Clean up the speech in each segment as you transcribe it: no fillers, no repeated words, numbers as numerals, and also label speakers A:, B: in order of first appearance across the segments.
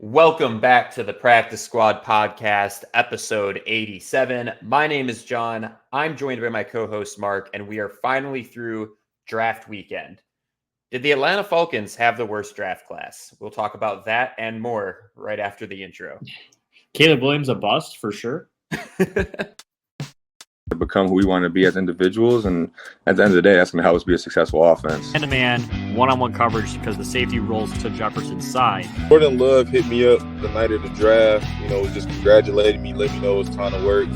A: Welcome back to the Practice Squad podcast, episode 87. My name is John. I'm joined by my co-host Mark, and we are finally through draft weekend. Did the Atlanta Falcons have the worst draft class? We'll talk about that and more right after the intro.
B: Caleb Williams a bust for sure.
C: To become who we want to be as individuals, and at the end of the day, that's going to help us be a successful offense.
B: Man-to-man, one-on-one coverage because the safety rolls to Jefferson's side.
D: Jordan Love hit me up the night of the draft, just congratulating me, let me know it's time to work.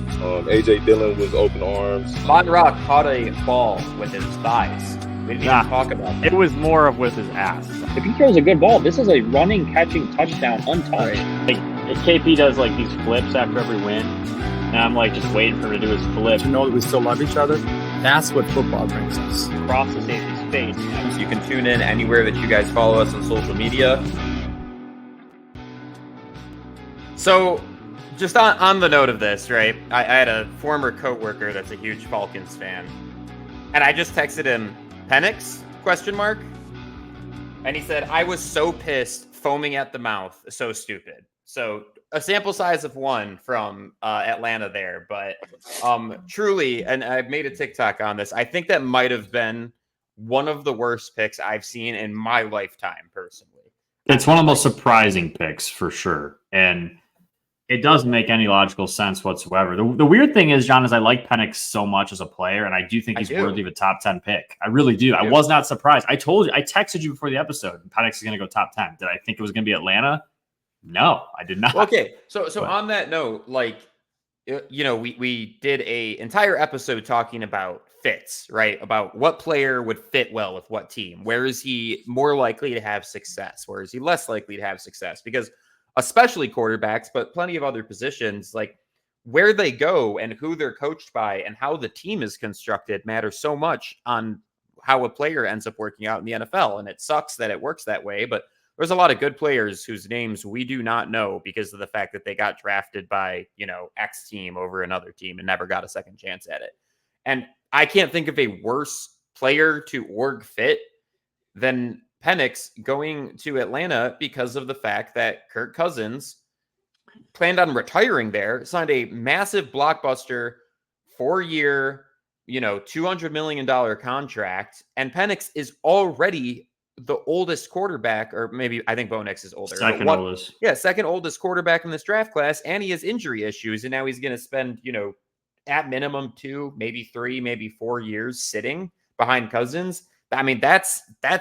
D: A.J. Dillon was open arms.
A: Von Rock caught a ball with his thighs. We didn't even talk about that.
B: It was more of with his ass.
E: If he throws a good ball, this is a running, catching touchdown untouched.
B: Like, KP does like these flips after every win, and I'm like just waiting for him to do his flip.
F: To know that we still love each other, that's what football brings us.
B: Across the safety's face.
A: You can tune in anywhere that you guys follow us on social media. So, just on the note of this, right? I had a former coworker that's a huge Falcons fan, and I just texted him, Penix? ? And he said, I was so pissed, foaming at the mouth, so stupid. So a sample size of one from Atlanta there, but truly, and I've made a TikTok on this, I think that might have been one of the worst picks I've seen in my lifetime, personally.
B: It's one of the most surprising picks for sure, and it doesn't make any logical sense whatsoever. The weird thing is, John, is I like Penix so much as a player, and I do think he's worthy of a top 10 pick. I really do. I was not surprised. I told you, I texted you before the episode, Penix is going to go top 10. Did I think it was going to be Atlanta? No, I did not.
A: Okay, so on that note, we did a entire episode talking about fits, right? About what player would fit well with what team. Where is he more likely to have success? Where is he less likely to have success? Because especially quarterbacks, but plenty of other positions, like where they go and who they're coached by and how the team is constructed matters so much on how a player ends up working out in the NFL. And it sucks that it works that way, but there's a lot of good players whose names we do not know because of the fact that they got drafted by, X team over another team and never got a second chance at it. And I can't think of a worse player to org fit than Penix going to Atlanta because of the fact that Kirk Cousins planned on retiring there, signed a massive blockbuster 4-year, $200 million contract. And Penix is already the oldest quarterback, or maybe I think Bo Nix is older.
B: Second oldest.
A: Yeah, second oldest quarterback in this draft class. And he has injury issues. And now he's going to spend, at minimum 2, maybe 3, maybe 4 years sitting behind Cousins. I mean, that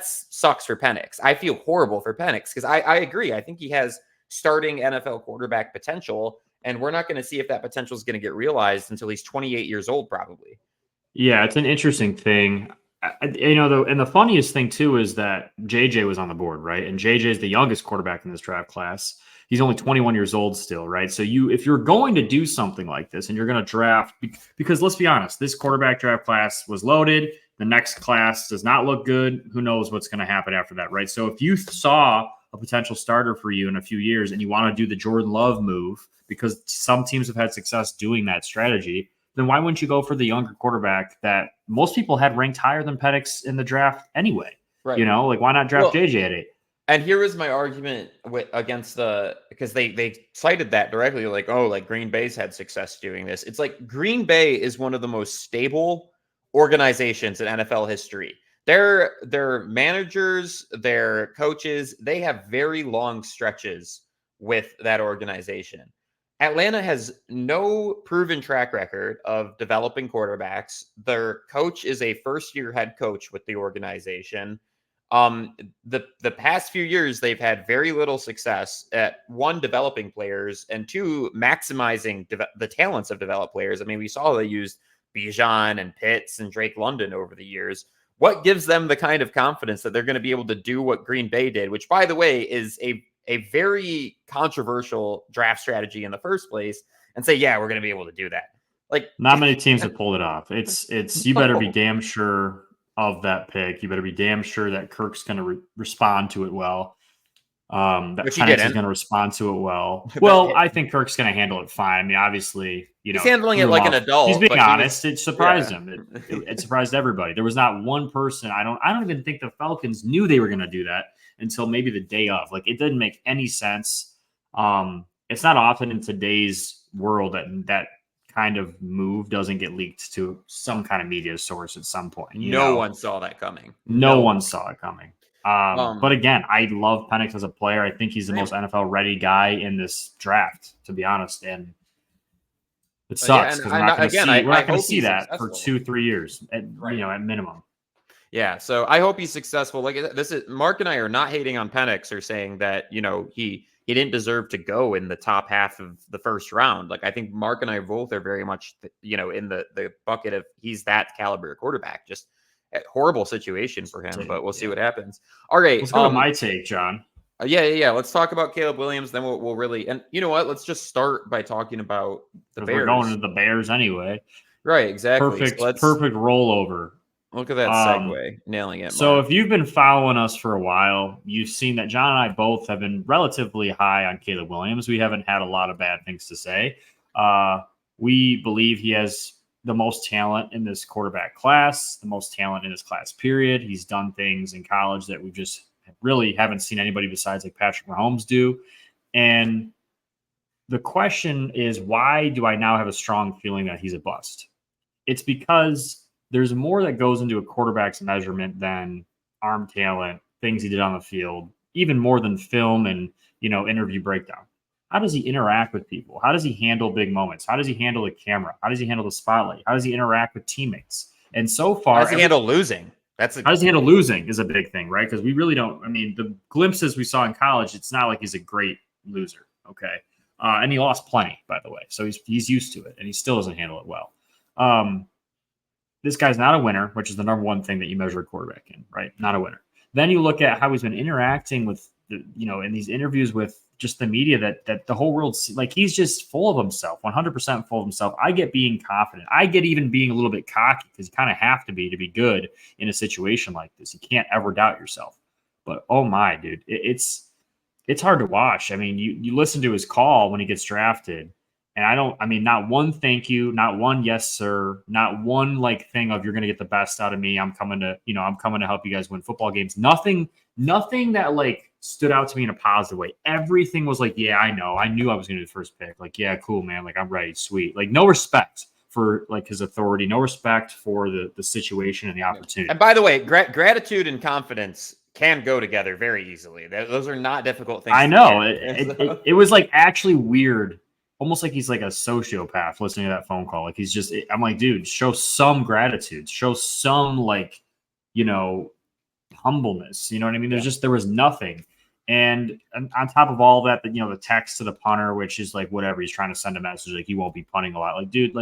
A: sucks for Penix. I feel horrible for Penix because I agree. I think he has starting NFL quarterback potential, and we're not going to see if that potential is going to get realized until he's 28 years old, probably.
B: Yeah, it's an interesting thing. And the funniest thing too is that JJ was on the board, right? And JJ is the youngest quarterback in this draft class. He's only 21 years old still, right? So if you're going to do something like this and you're going to draft, because let's be honest, this quarterback draft class was loaded. The next class does not look good. Who knows what's going to happen after that, right? So if you saw a potential starter for you in a few years and you want to do the Jordan Love move, because some teams have had success doing that strategy, then why wouldn't you go for the younger quarterback that most people had ranked higher than Penix in the draft anyway? Right. Why not draft JJ at 8?
A: And here was my argument against because they cited that directly, Green Bay's had success doing this. It's like Green Bay is one of the most stable organizations in NFL history. Their managers, their coaches, they have very long stretches with that organization. Atlanta has no proven track record of developing quarterbacks. Their coach is a first-year head coach with the organization. The past few years, they've had very little success at, 1, developing players, and 2, maximizing the talents of developed players. I mean, we saw they used Bijan and Pitts and Drake London over the years. What gives them the kind of confidence that they're going to be able to do what Green Bay did, which, by the way, is a very controversial draft strategy in the first place, and say, yeah, we're going to be able to do that. Like,
B: not many teams have pulled it off. It's you better be damn sure of that pick. You better be damn sure that Kirk's going to respond to it well. That Penix is going to respond to it well. Well, I think Kirk's going to handle it fine. I mean, obviously,
A: he's handling it like an adult.
B: He's being honest. It surprised him. It surprised everybody. There was not one person. I don't even think the Falcons knew they were going to do that until maybe the day of. Like, it didn't make any sense. It's not often in today's world that kind of move doesn't get leaked to some kind of media source at some point.
A: No one saw that coming.
B: No one saw it coming.
A: Um,
B: But again, I love Penix as a player. I think he's the most NFL ready guy in this draft, to be honest. And it sucks because we're not going to see that for 2-3 years, at minimum.
A: Yeah, so I hope he's successful. Like this is Mark and I are not hating on Penix or saying that he didn't deserve to go in the top half of the first round. Like I think Mark and I both are very much in the bucket of he's that caliber quarterback. Just a horrible situation for him, but we'll see what happens. All right,
B: let's go to my take, John.
A: Yeah. Let's talk about Caleb Williams. Then we'll really, and you know what? Let's just start by talking about the Bears.
B: We're going to the Bears anyway.
A: Right, exactly.
B: Perfect rollover.
A: Look at that segue, nailing it.
B: So if you've been following us for a while, you've seen that John and I both have been relatively high on Caleb Williams. We haven't had a lot of bad things to say. We believe he has the most talent in this quarterback class, the most talent in this class, period. He's done things in college that we just really haven't seen anybody besides like Patrick Mahomes do. And the question is, why do I now have a strong feeling that he's a bust? It's because there's more that goes into a quarterback's measurement than arm talent, things he did on the field, even more than film and, interview breakdown. How does he interact with people? How does he handle big moments? How does he handle the camera? How does he handle the spotlight? How does he interact with teammates? And so far,
A: how does he handle losing?
B: How does he handle losing is a big thing, right? Because we really don't. I mean, the glimpses we saw in college, it's not like he's a great loser, okay? And he lost plenty, by the way. So he's used to it, and he still doesn't handle it well. This guy's not a winner, which is the number one thing that you measure a quarterback in, right? Not a winner. Then you look at how he's been interacting with, in these interviews with just the media that the whole world, like he's just full of himself, 100% full of himself. I get being confident. I get even being a little bit cocky because you kind of have to be good in a situation like this. You can't ever doubt yourself. But oh my, dude, it's hard to watch. I mean, you listen to his call when he gets drafted. And not one thank you, not one yes, sir, not one thing of you're going to get the best out of me. I'm coming to help you guys win football games. Nothing that stood out to me in a positive way. Everything was yeah, I know. I knew I was going to do the first pick. Yeah, cool, man. I'm ready. Sweet. No respect for his authority, no respect for the situation and the opportunity.
A: And by the way, gratitude and confidence can go together very easily. Those are not difficult things.
B: I know. It was actually weird. Almost like he's a sociopath listening to that phone call. I'm like, dude, show some gratitude, show some humbleness. You know what I mean? There was nothing. And on top of all that, the text to the punter, which is whatever, he's trying to send a message he won't be punting a lot. Dude,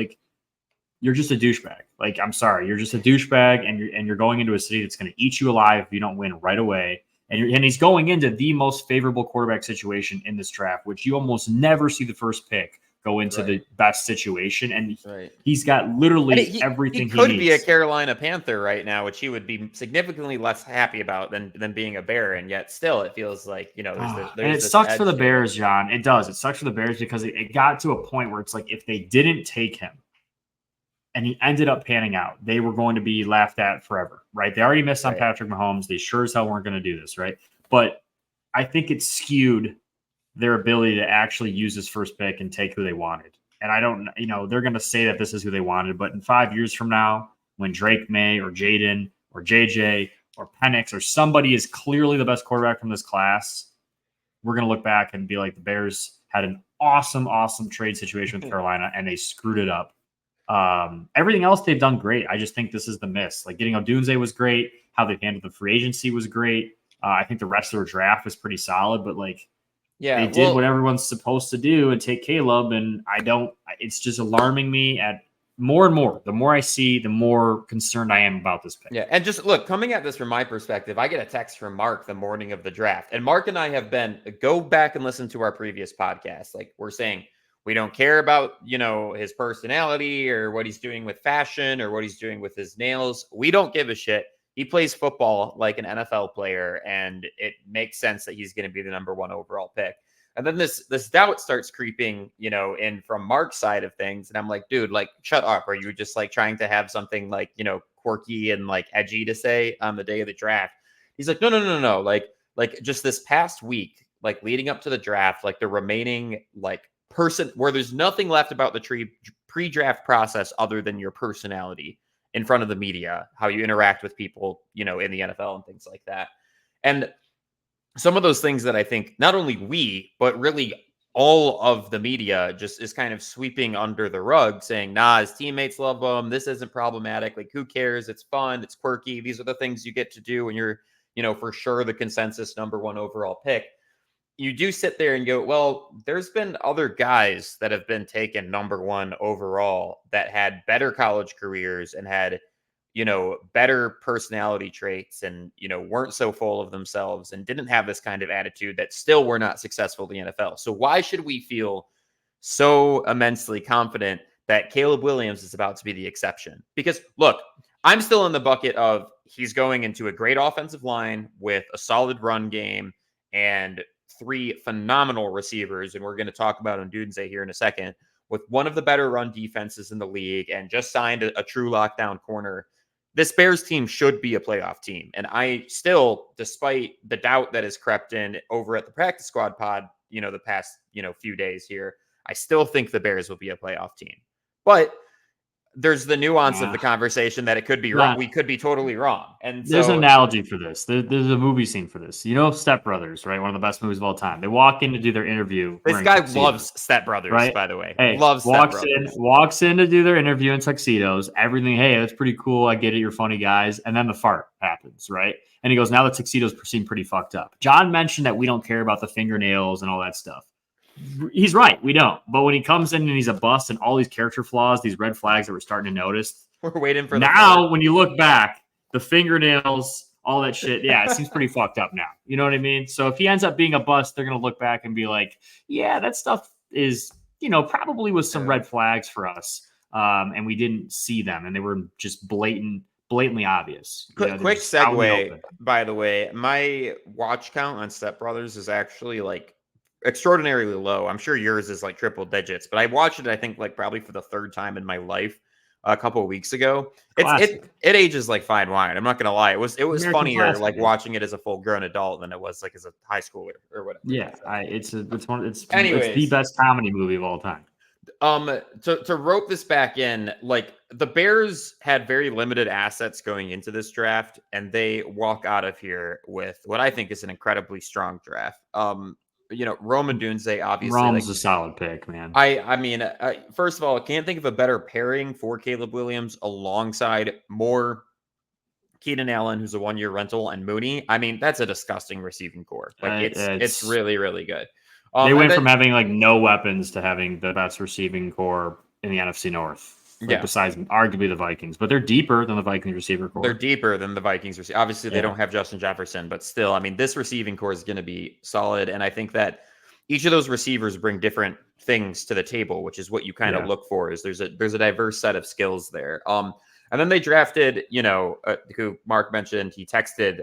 B: you're just a douchebag. I'm sorry, you're just a douchebag, and you're going into a city that's going to eat you alive if you don't win right away. And he's going into the most favorable quarterback situation in this draft, which you almost never see the first pick go into the best situation. And he's got literally everything he needs.
A: He could be a Carolina Panther right now, which he would be significantly less happy about than being a Bear. And yet still it feels there's
B: and it sucks for the Bears, John. It does. It sucks for the Bears because it got to a point where it's if they didn't take him, and he ended up panning out, they were going to be laughed at forever, right? They already missed on Patrick Mahomes. They sure as hell weren't going to do this, right? But I think it skewed their ability to actually use this first pick and take who they wanted. And I don't, they're going to say that this is who they wanted, but in 5 years from now, when Drake May or Jaden or JJ or Penix or somebody is clearly the best quarterback from this class, we're going to look back and be like, the Bears had an awesome, awesome trade situation with Carolina and they screwed it up. Everything else they've done great. I just think this is the miss. Getting Odunze was great. How they handled the free agency was great. I think the rest of their draft was pretty solid, but they did what everyone's supposed to do and take Caleb. And it's just alarming me at more and more. The more I see, the more concerned I am about this pick.
A: Yeah. And just look, coming at this from my perspective, I get a text from Mark the morning of the draft, and Mark and I go back and listen to our previous podcast. We're saying, we don't care about, his personality or what he's doing with fashion or what he's doing with his nails. We don't give a shit. He plays football like an NFL player, and it makes sense that he's going to be the number one overall pick. And then this doubt starts creeping, in from Mark's side of things. And I'm like, dude, shut up. Are you just trying to have something quirky and edgy to say on the day of the draft? He's like, no. Just this past week, like leading up to the draft, like the remaining like person where there's nothing left about the pre-draft process other than your personality in front of the media, how you interact with people, you know, in the NFL and things like that. And some of those things that I think not only we, but really all of the media just is kind of sweeping under the rug, saying, nah, his teammates love him. This isn't problematic. Like, who cares? It's fun. It's quirky. These are the things you get to do when you're, you know, for sure the consensus #1 overall pick. You do sit there and go, well, there's been other guys that have been taken #1 overall that had better college careers and had, you know, better personality traits and, you know, weren't so full of themselves and didn't have this kind of attitude that still were not successful in the NFL. So why should we feel so immensely confident that Caleb Williams is about to be the exception? Because look, I'm still in the bucket of he's going into a great offensive line with a solid run game and 3 phenomenal receivers. And we're going to talk about Odunze here in a second, with one of the better run defenses in the league and just signed a true lockdown corner. This Bears team should be a playoff team. And I still, despite the doubt that has crept in over at the practice squad pod, you know, the past, you know, few days here, I still think the Bears will be a playoff team. But there's the nuance of the conversation that it could be wrong. We could be totally wrong. And
B: there's an analogy for this. There's a movie scene for this. You know, Step Brothers, right? One of the best movies of all time. They walk in to do their interview.
A: This guy loves Step Brothers, right? By the way.
B: Hey,
A: loves Step Brothers.
B: Walks in to do their interview in tuxedos. Everything, hey, that's pretty cool. I get it. You're funny guys. And then the fart happens, right? And he goes, now the tuxedos seem pretty fucked up. John mentioned that we don't care about the fingernails and all that stuff. He's right. We don't. But when he comes in and he's a bust and all these character flaws, these red flags that we're starting to notice.
A: We're waiting for
B: now, when you look back, the fingernails, all that shit. Yeah, it seems pretty fucked up now. You know what I mean? So if he ends up being a bust, they're going to look back and be like, yeah, that stuff is, you know, probably with some red flags for us. And we didn't see them. And they were just blatantly obvious.
A: Quick segue, by the way. My watch count on Step Brothers is actually like extraordinarily low. I'm sure yours is like triple digits, but I watched it, I think, like probably for the 3rd time in my life a couple of weeks ago. It ages like fine wine. I'm not gonna lie. It was American funnier classic, like watching it as a full grown adult than it was like as a high schooler or whatever.
B: Yeah, it's the best comedy movie of all time.
A: To rope this back in, like the Bears had very limited assets going into this draft, and they walk out of here with what I think is an incredibly strong draft. You know, Rome Odunze, obviously.
B: Rome's a solid pick, man.
A: I mean, first of all, I can't think of a better pairing for Caleb Williams alongside more Keenan Allen, who's a 1-year rental, and Mooney. I mean, that's a disgusting receiving core. Like it's really, really good.
B: They went from having like no weapons to having the best receiving core in the NFC North. Besides arguably the Vikings, but they're deeper than the Vikings receiver core.
A: They're deeper than the Vikings receiver. Obviously, they don't have Justin Jefferson, but still, I mean, this receiving core is going to be solid. And I think that each of those receivers bring different things to the table, which is what you kind of look for. Is there's a diverse set of skills there. And then they drafted, you know, who Mark mentioned. He texted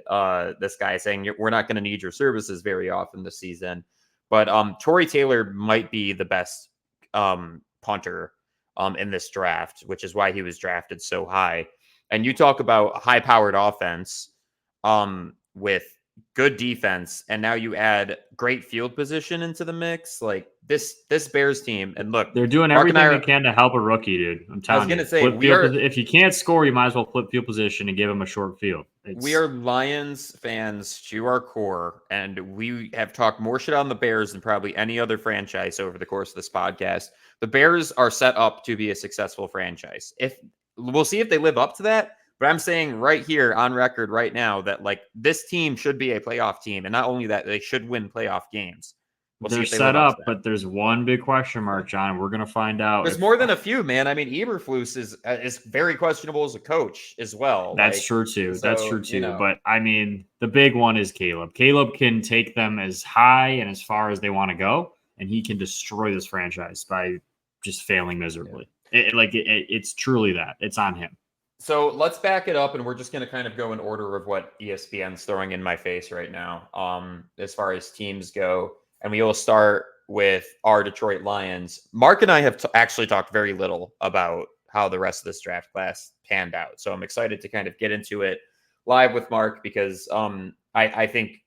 A: this guy saying, "We're not going to need your services very often this season," but Torrey Taylor might be the best punter in this draft, which is why he was drafted so high. And you talk about a high-powered offense with good defense, and now you add great field position into the mix. Like this Bears team, and look,
B: they're doing everything they can to help a rookie, dude. I'm telling you. I was
A: going to say,
B: if you can't score, you might as well flip field position and give him a short field.
A: We are Lions fans to our core, and we have talked more shit on the Bears than probably any other franchise over the course of this podcast. The Bears are set up to be a successful franchise. We'll see if they live up to that, but I'm saying right here on record right now that like this team should be a playoff team, and not only that, they should win playoff games.
B: They're set up, but there's one big question mark, John. We're going to find out.
A: There's more than a few, man. I mean, Eberflus is very questionable as a coach as well.
B: That's true too. That's true too. You know. But I mean, the big one is Caleb. Caleb can take them as high and as far as they want to go, and he can destroy this franchise by just failing miserably. Yeah. It's truly that. It's on him.
A: So let's back it up, and we're just going to kind of go in order of what ESPN's throwing in my face right now, as far as teams go. And we will start with our Detroit Lions. Mark and I have actually talked very little about how the rest of this draft class panned out. So I'm excited to kind of get into it live with Mark because I think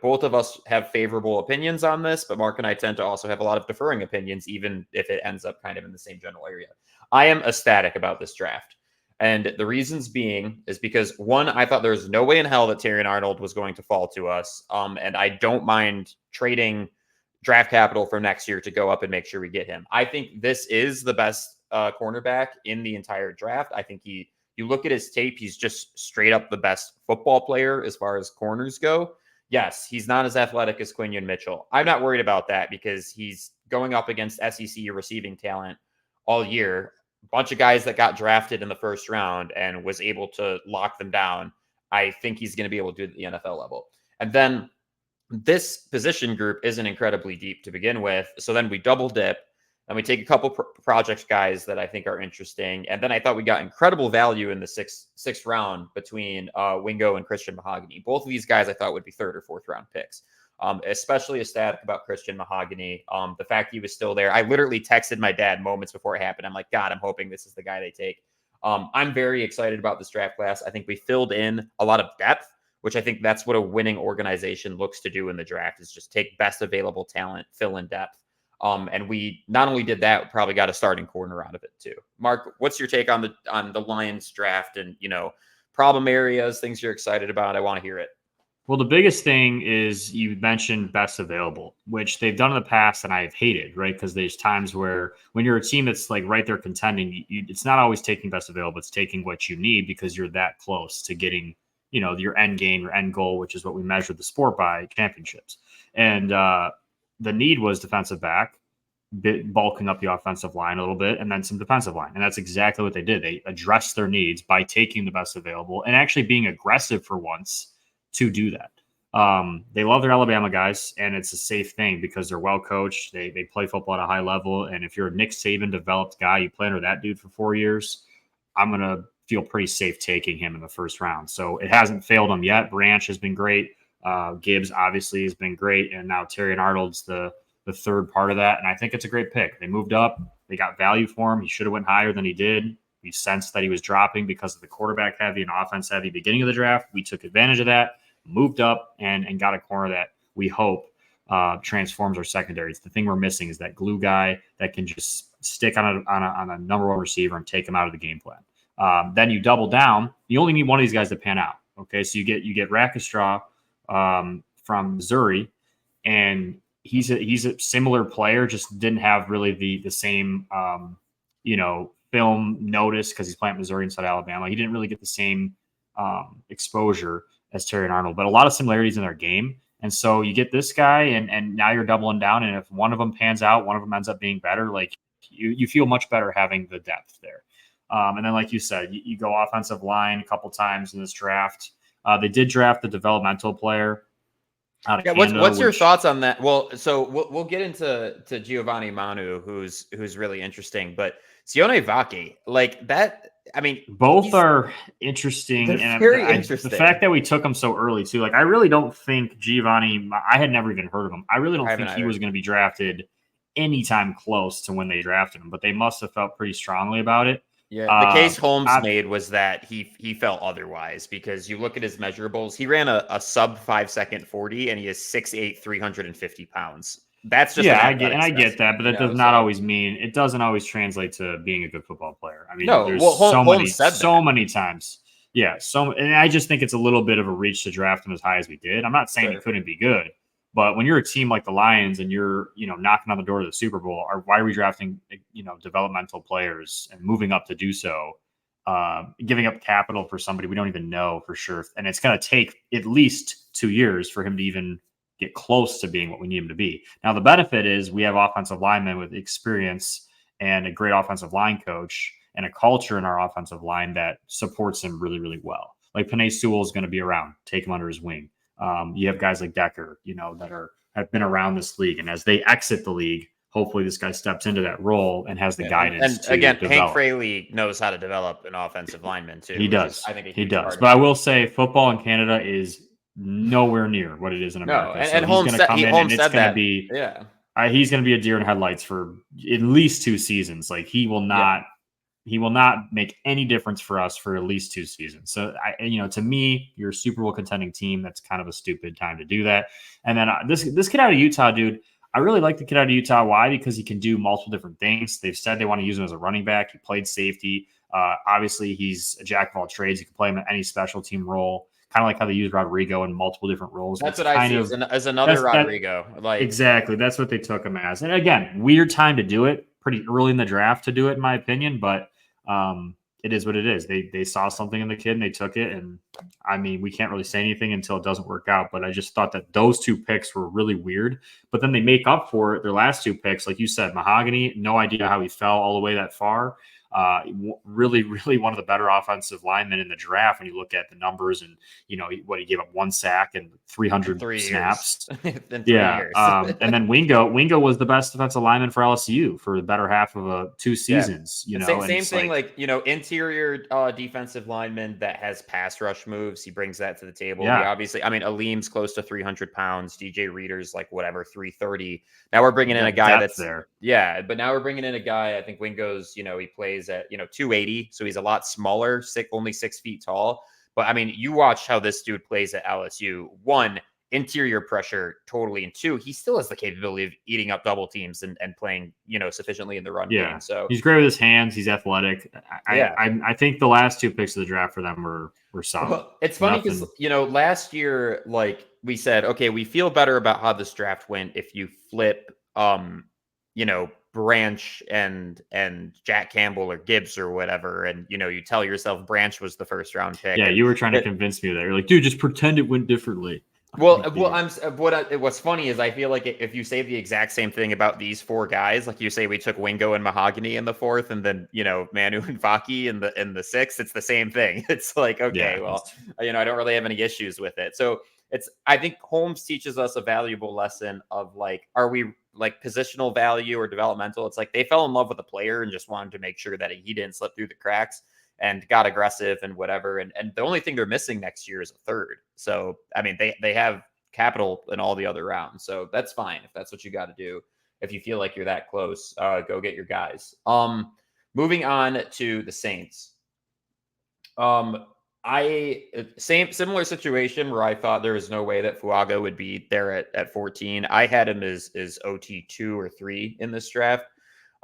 A: both of us have favorable opinions on this, but Mark and I tend to also have a lot of differing opinions, even if it ends up kind of in the same general area. I am ecstatic about this draft. And the reasons being is because, one, I thought there was no way in hell that Terrion Arnold was going to fall to us. And I don't mind trading draft capital for next year to go up and make sure we get him. I think this is the best cornerback in the entire draft. I think you look at his tape, he's just straight up the best football player as far as corners go. Yes, he's not as athletic as Quinion Mitchell. I'm not worried about that because he's going up against SEC receiving talent all year. A bunch of guys that got drafted in the first round and was able to lock them down. I think he's going to be able to do it at the NFL level. And then this position group isn't incredibly deep to begin with. So then we double dip and we take a couple project guys that I think are interesting. And then I thought we got incredible value in the sixth round between Wingo and Christian Mahogany. Both of these guys I thought would be third or fourth round picks. Especially ecstatic about Christian Mahogany. The fact he was still there. I literally texted my dad moments before it happened. I'm like, God, I'm hoping this is the guy they take. I'm very excited about this draft class. I think we filled in a lot of depth, which I think that's what a winning organization looks to do in the draft, is just take best available talent, fill in depth. And we not only did that, we probably got a starting corner out of it too. Mark, what's your take on the Lions draft and, problem areas, things you're excited about? I want to hear it.
B: Well, the biggest thing is you mentioned best available, which they've done in the past and I've hated, right? Because there's times where when you're a team that's like right there contending, it's not always taking best available. It's taking what you need because you're that close to getting, your end game, your end goal, which is what we measure the sport by, championships. And the need was defensive back, bulking up the offensive line a little bit, and then some defensive line. And that's exactly what they did. They addressed their needs by taking the best available and actually being aggressive for once to do that. They love their Alabama guys, and it's a safe thing because they're well coached. They play football at a high level. And if you're a Nick Saban developed guy, you play under that dude for 4 years, I'm going to feel pretty safe taking him in the first round. So it hasn't failed him yet. Branch has been great. Gibbs obviously has been great. And now Terrion Arnold's the third part of that. And I think it's a great pick. They moved up. They got value for him. He should have went higher than he did. We sensed that he was dropping because of the quarterback heavy and offense heavy beginning of the draft. We took advantage of that, moved up and got a corner that we hope transforms our secondary. It's the thing we're missing is that glue guy that can just stick on a number one receiver and take him out of the game plan. Then you double down. You only need one of these guys to pan out. Okay, so you get Rackstraw from Missouri, and he's a similar player, just didn't have really the same film notice because he's playing at Missouri instead of Alabama. He didn't really get the same exposure as Terrion Arnold, but a lot of similarities in their game. And so you get this guy, and now you're doubling down. And if one of them pans out, one of them ends up being better, like you feel much better having the depth there. And then, like you said, you go offensive line a couple times in this draft. They did draft the developmental player out of Canada.
A: What's your thoughts on that? Well, so we'll get into Giovanni Manu, who's really interesting, but Sione Vaki, like that. I mean,
B: both are interesting. And
A: very interesting.
B: The fact that we took him so early too, like I really don't think Giovanni. I had never even heard of him. I really don't think he was going to be drafted anytime close to when they drafted him. But they must have felt pretty strongly about it.
A: Yeah, the case Holmes made was that he felt otherwise because you look at his measurables. He ran a sub 5 second 40, and he is 6'8", 350 pounds. That's just
B: I get that, but that does not always mean it doesn't always translate to being a good football player. I mean, there's so many times. Yeah, and I just think it's a little bit of a reach to draft him as high as we did. I'm not saying he couldn't be good, but when you're a team like the Lions and you're knocking on the door to the Super Bowl, why are we drafting developmental players and moving up to do so, giving up capital for somebody we don't even know for sure, and it's going to take at least 2 years for him to even get close to being what we need him to be. Now, the benefit is we have offensive linemen with experience and a great offensive line coach and a culture in our offensive line that supports him really, really well. Like Penei Sewell is going to be around, take him under his wing. You have guys like Decker, that have been around this league. And as they exit the league, hopefully this guy steps into that role and has the guidance. And
A: again,
B: develop.
A: Hank Fraley knows how to develop an offensive lineman too.
B: He does. He does. But I will say football in Canada is nowhere near what it is in America.
A: No, and Holmes said that.
B: He's going to be a deer in headlights for at least 2 seasons. Like he will not he will not make any difference for us for at least 2 seasons. So, to me, you're a Super Bowl contending team. That's kind of a stupid time to do that. And then this kid out of Utah, dude, I really like the kid out of Utah. Why? Because he can do multiple different things. They've said they want to use him as a running back. He played safety. Obviously, he's a jack of all trades. You can play him in any special team role, kind of like how they use Rodrigo in multiple different roles.
A: That's what I see as another Rodrigo.
B: Exactly. That's what they took him as. And again, weird time to do it. Pretty early in the draft to do it, in my opinion. But it is what it is. They saw something in the kid and they took it. And I mean, we can't really say anything until it doesn't work out. But I just thought that those 2 picks were really weird. But then they make up for it. Their last 2 picks, like you said, Mahogany, no idea how he fell all the way that far. Really, really one of the better offensive linemen in the draft when you look at the numbers and, what he gave up 1 sack and 300 snaps.
A: In 3 years.
B: And then Wingo was the best defensive lineman for LSU for the better half of 2 seasons.
A: Same thing, interior defensive lineman that has pass rush moves. He brings that to the table.
B: Yeah.
A: Obviously, I mean, Aleem's close to 300 pounds. DJ Reader's 330. Now we're bringing in a guy that's
B: there.
A: Yeah, but now we're bringing in a guy. I think Wingo's, he plays at 280, so he's a lot smaller, only 6 feet tall. But I mean, you watch how this dude plays at LSU. 1, interior pressure totally, and 2, he still has the capability of eating up double teams and playing sufficiently in the run game. So
B: he's great with his hands. He's athletic. I think the last 2 picks of the draft for them were solid.
A: Well, it's funny because last year, we said, okay, we feel better about how this draft went if you flip Branch and Jack Campbell or Gibbs or whatever, and you tell yourself Branch was the first round pick.
B: Yeah, you were trying to convince me that. You're like, dude, just pretend it went differently.
A: What's funny is I feel like if you say the exact same thing about these 4 guys, like you say we took Wingo and Mahogany in the 4th, and then Manu and Faki in the 6th, it's the same thing. It's like, okay, I don't really have any issues with it. So I think Holmes teaches us a valuable lesson of are we positional value or developmental? It's they fell in love with the player and just wanted to make sure that he didn't slip through the cracks and got aggressive and whatever. And the only thing they're missing next year is a 3rd. So, I mean, they have capital in all the other rounds. So that's fine. If that's what you got to do, if you feel like you're that close, go get your guys. Moving on to the Saints. Similar situation where I thought there was no way that Fuaga would be there at 14. I had him as OT 2 or 3 in this draft.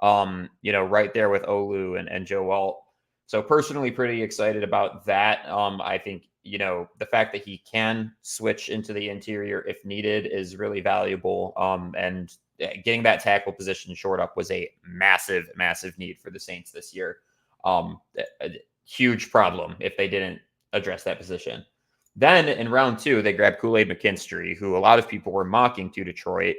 A: Right there with Olu and Joe Alt. So personally pretty excited about that. I think, the fact that he can switch into the interior if needed is really valuable. And getting that tackle position short up was a massive, massive need for the Saints this year. A huge problem if they didn't address that position. Then in round 2, they grabbed Kool-Aid McKinstry, who a lot of people were mocking to Detroit.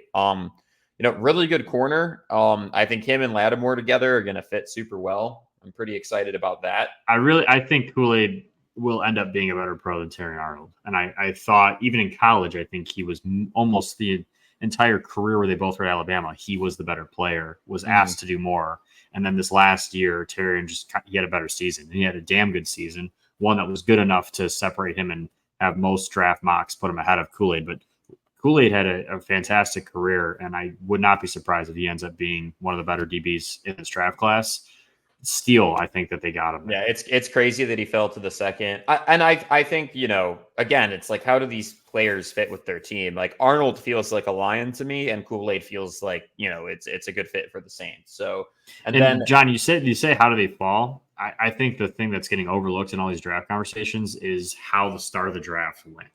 A: Really good corner. I think him and Lattimore together are going to fit super well. I'm pretty excited about that.
B: I think Kool-Aid will end up being a better pro than Terry Arnold. And I thought even in college, I think he was almost the entire career where they both were at Alabama. He was the better player, was asked to do more. And then this last year, Terry he had a better season. He had a damn good season, one that was good enough to separate him and have most draft mocks put him ahead of Kool-Aid. But Kool-Aid had a fantastic career, and I would not be surprised if he ends up being one of the better DBs in this draft class. Steal, I think that they got him.
A: Yeah, it's crazy that he fell to the 2nd. I think, again, it's how do these players fit with their team? Arnold feels like a Lion to me, and Kool-Aid feels like, it's a good fit for the Saints. So, and then
B: John, you say how do they fall? I think the thing that's getting overlooked in all these draft conversations is how the start of the draft went.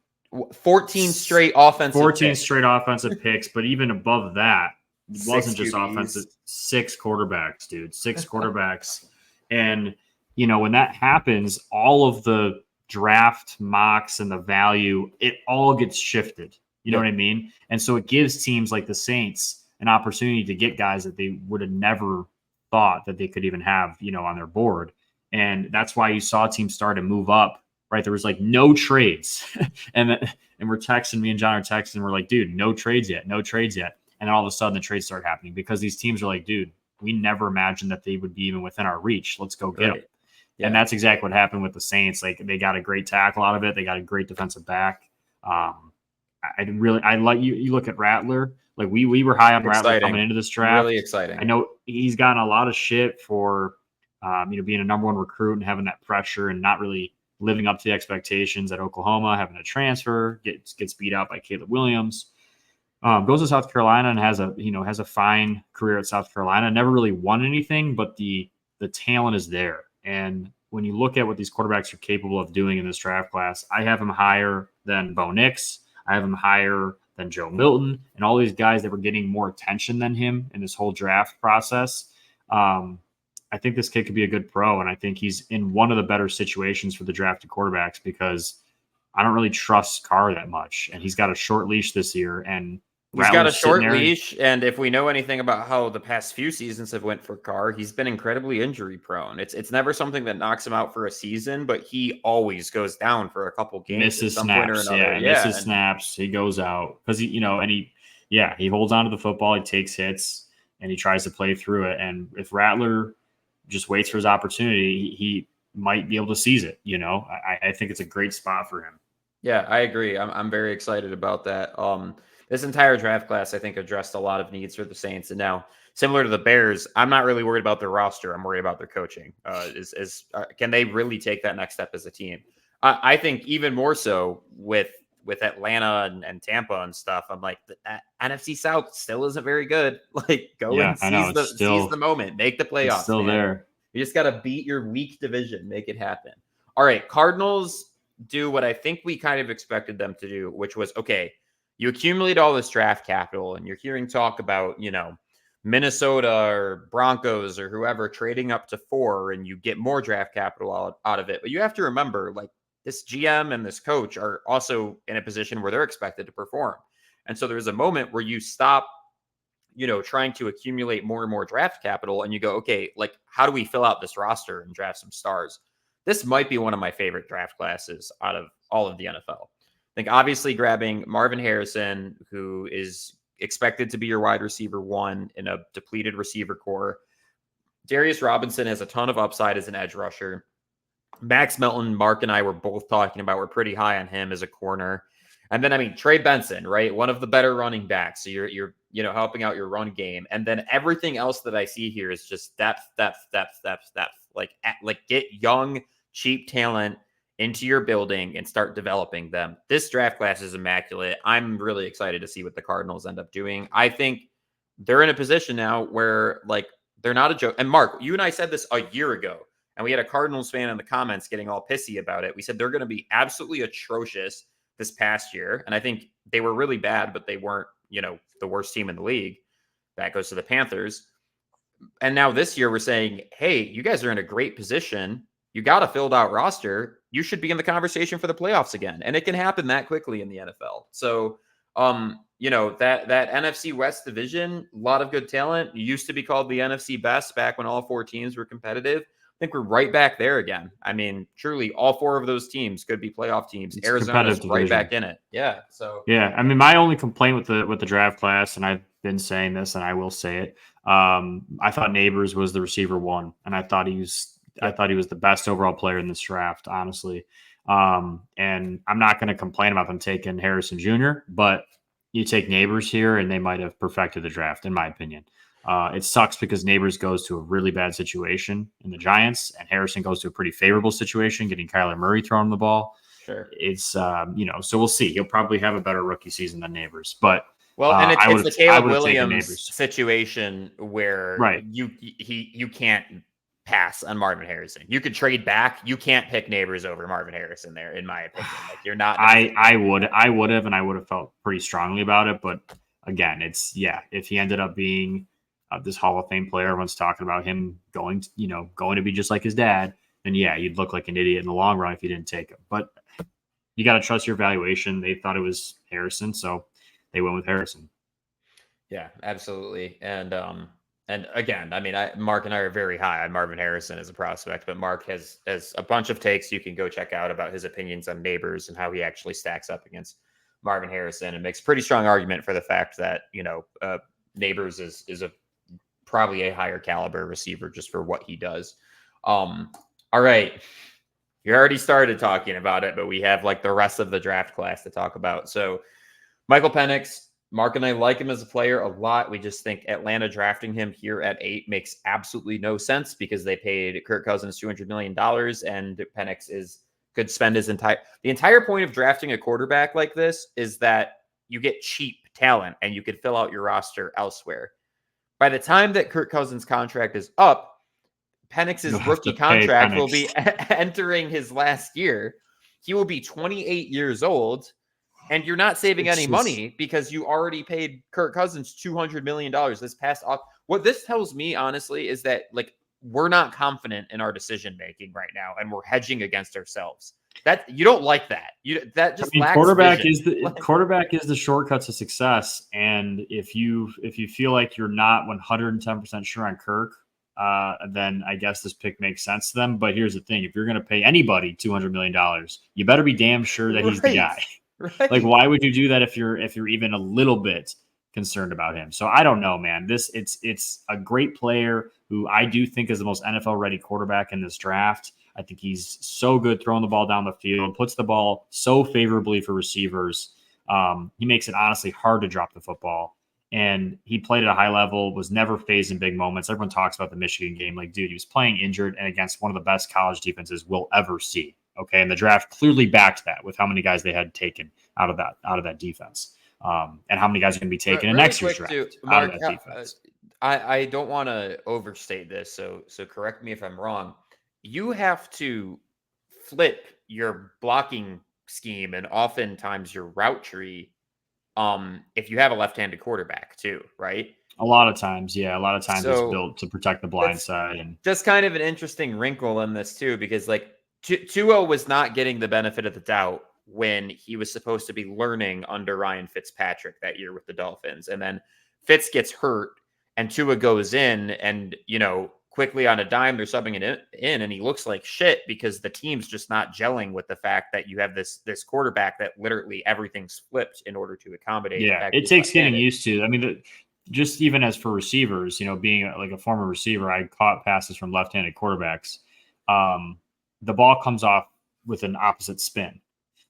A: 14 straight offensive
B: picks, but even above that, it wasn't just
A: QBs.
B: Offensive. 6 quarterbacks, dude. 6 quarterbacks. And, when that happens, all of the draft mocks and the value, it all gets shifted. You know what I mean? And so it gives teams like the Saints an opportunity to get guys that they would have never thought that they could even have, on their board. And that's why you saw teams start to move up, right? There was no trades. and we're texting, me and John are texting, we're like, dude, no trades yet. And then all of a sudden the trades start happening because these teams are like, dude, we never imagined that they would be even within our reach. Let's go get them. Yeah. And that's exactly what happened with the Saints. They got a great tackle out of it. They got a great defensive back. I like you look at Rattler. We were high on Rattler coming into this draft.
A: Really exciting.
B: I know he's gotten a lot of shit for being a number one recruit and having that pressure and not really living up to the expectations at Oklahoma, having a transfer, gets beat out by Caleb Williams. Goes to South Carolina and has a fine career at South Carolina. Never really won anything, but the talent is there. And when you look at what these quarterbacks are capable of doing in this draft class, I have him higher than Bo Nix. I have him higher than Joe Milton and all these guys that were getting more attention than him in this whole draft process. I think this kid could be a good pro, and I think he's in one of the better situations for the drafted quarterbacks because I don't really trust Carr that much, and he's got a short leash this year. And
A: he's got a short leash, and if we know anything about how the past few seasons have went for Carr, he's been incredibly injury prone. It's never something that knocks him out for a season, but he always goes down for a couple games.
B: Misses snaps, misses snaps. He goes out because he holds on to the football, he takes hits, and he tries to play through it. And if Rattler just waits for his opportunity, he might be able to seize it. I think it's a great spot for him.
A: Yeah, I agree. I'm very excited about that. This entire draft class, I think, addressed a lot of needs for the Saints. And now, similar to the Bears, I'm not really worried about their roster. I'm worried about their coaching. Can they really take that next step as a team? I think even more so with Atlanta and Tampa and stuff. I'm like, the NFC South still isn't very good. Like, and seize the moment, make the playoffs.
B: It's still there.
A: You just got to beat your weak division, make it happen. All right, Cardinals do what I think we kind of expected them to do, which was, okay, you accumulate all this draft capital and you're hearing talk about, Minnesota or Broncos or whoever trading up to 4 and you get more draft capital out of it. But you have to remember, like, this GM and this coach are also in a position where they're expected to perform. And so there's a moment where you stop, trying to accumulate more and more draft capital and you go, okay, like, how do we fill out this roster and draft some stars? This might be one of my favorite draft classes out of all of the NFL. I think obviously grabbing Marvin Harrison, who is expected to be your wide receiver 1 in a depleted receiver core. Darius Robinson has a ton of upside as an edge rusher. Max Melton, Mark and I were both talking about, we're pretty high on him as a corner. And then, Trey Benson, right? One of the better running backs. So you're helping out your run game. And then everything else that I see here is just depth. Like get young, cheap talent into your building and start developing them. This draft class is immaculate. I'm really excited to see what the Cardinals end up doing. I think they're in a position now where, like, they're not a joke. And Mark, you and I said this a year ago, and we had a Cardinals fan in the comments getting all pissy about it. We said they're going to be absolutely atrocious this past year. And I think they were really bad, but they weren't, the worst team in the league. That goes to the Panthers. And now this year we're saying, hey, you guys are in a great position. You got a filled out roster. You should be in the conversation for the playoffs again. And it can happen that quickly in the NFL. So, that NFC West division, a lot of good talent. It used to be called the NFC Best back when all 4 teams were competitive. I think we're right back there again. I mean, truly, all 4 of those teams could be playoff teams. Arizona's right back in it. Yeah. So
B: yeah, I mean, my only complaint with the draft class, and I've been saying this, and I will say it. I thought Neighbors was the receiver 1, and I thought he was the best overall player in this draft, honestly. And I'm not going to complain about them taking Harrison Jr., but you take Neighbors here, and they might have perfected the draft, in my opinion. It sucks because Neighbors goes to a really bad situation in the Giants, and Harrison goes to a pretty favorable situation, getting Kyler Murray throwing the ball.
A: Sure.
B: It's, so we'll see. He'll probably have a better rookie season than Neighbors. But
A: and it's the Caleb Williams situation where you can't pass on Marvin Harrison. You could trade back. You can't pick Neighbors over Marvin Harrison there, in my opinion. Like, you're not.
B: I would have, and I would have felt pretty strongly about it. But again, if he ended up being this Hall of Fame player, everyone's talking about him going to be just like his dad, then you'd look like an idiot in the long run if you didn't take him. But you got to trust your valuation. They thought it was Harrison, so they went with Harrison.
A: Yeah, absolutely. And again, I mean, Mark and I are very high on Marvin Harrison as a prospect, but Mark has a bunch of takes you can go check out about his opinions on Neighbors and how he actually stacks up against Marvin Harrison, and makes a pretty strong argument for the fact that, Neighbors is probably a higher caliber receiver just for what he does. All right. You already started talking about it, but we have like the rest of the draft class to talk about. So Michael Penix, Mark and I like him as a player a lot. We just think Atlanta drafting him here at 8 makes absolutely no sense because they paid Kirk Cousins $200 million and Penix could spend his the entire point of drafting a quarterback like this is that you get cheap talent and you could fill out your roster elsewhere. By the time that Kirk Cousins' contract is up, Penix's rookie contract will be entering his last year. He will be 28 years old, and you're not saving any money because you already paid Kirk Cousins $200 million this past off. What this tells me, honestly, is that like we're not confident in our decision making right now, and we're hedging against ourselves. That you don't like that.
B: Quarterback is the shortcut to success. And if you feel like you're not 110% sure on Kirk, then I guess this pick makes sense to them. But here's the thing: if you're going to pay anybody $200 million, you better be damn sure that he's the guy.
A: Right.
B: Like, why would you do that if you're even a little bit concerned about him? So I don't know, man. It's a great player who I do think is the most NFL ready quarterback in this draft. I think he's so good throwing the ball down the field, puts the ball so favorably for receivers. He makes it honestly hard to drop the football. And he played at a high level, was never phased in big moments. Everyone talks about the Michigan game. Like, dude, he was playing injured and against one of the best college defenses we'll ever see. Okay. And the draft clearly backed that with how many guys they had taken out of that defense. And how many guys are going to be taken in next year's draft out of that defense.
A: I don't want to overstate this. So correct me if I'm wrong. You have to flip your blocking scheme and oftentimes your route tree if you have a left-handed quarterback too, right?
B: A lot of times it's built to protect the blind side. And
A: just kind of an interesting wrinkle in this too, because like Tua was not getting the benefit of the doubt when he was supposed to be learning under Ryan Fitzpatrick that year with the Dolphins. And then Fitz gets hurt and Tua goes in and, quickly on a dime, they're subbing it in and he looks like shit because the team's just not gelling with the fact that you have this quarterback that literally everything's flipped in order to accommodate.
B: Yeah, it takes getting used to. I mean, just even as for receivers, being like a former receiver, I caught passes from left-handed quarterbacks. The ball comes off with an opposite spin.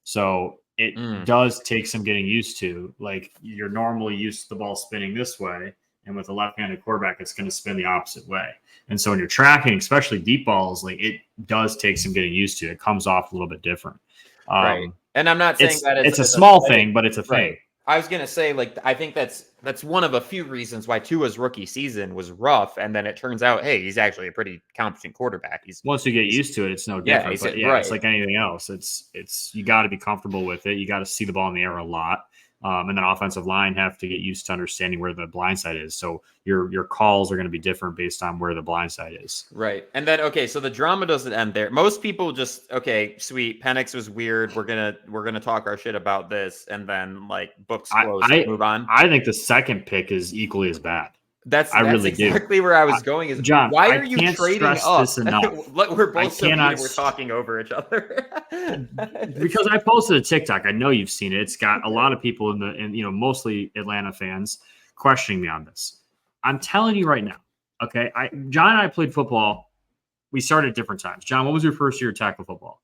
B: So it does take some getting used to. Like, you're normally used to the ball spinning this way. And with a left-handed quarterback, it's going to spin the opposite way. And so when you're tracking, especially deep balls, like it does take some getting used to. It comes off a little bit different.
A: Right. And I'm not saying that
B: it's a small thing, but it's a thing.
A: Right. I was going to say, like, I think that's one of a few reasons why Tua's rookie season was rough. And then it turns out, hey, he's actually a pretty competent quarterback.
B: Once you get used to it, it's no different. But it's like anything else. It's you got to be comfortable with it. You got to see the ball in the air a lot. And then offensive line have to get used to understanding where the blind side is. So your calls are going to be different based on where the blind side is.
A: Right. And then, okay, so the drama doesn't end there. Most people just, okay, sweet, Penix was weird. We're gonna talk our shit about this, and then like books close, move on.
B: I think the second pick is equally as bad.
A: That's really exactly where I was going. Is John? Why are you trading up?
B: This enough.
A: We're both so mean, we're talking over each other.
B: Because I posted a TikTok. I know you've seen it. It's got a lot of people in mostly Atlanta fans questioning me on this. I'm telling you right now. Okay, John and I played football. We started at different times. John, what was your first year of tackle football?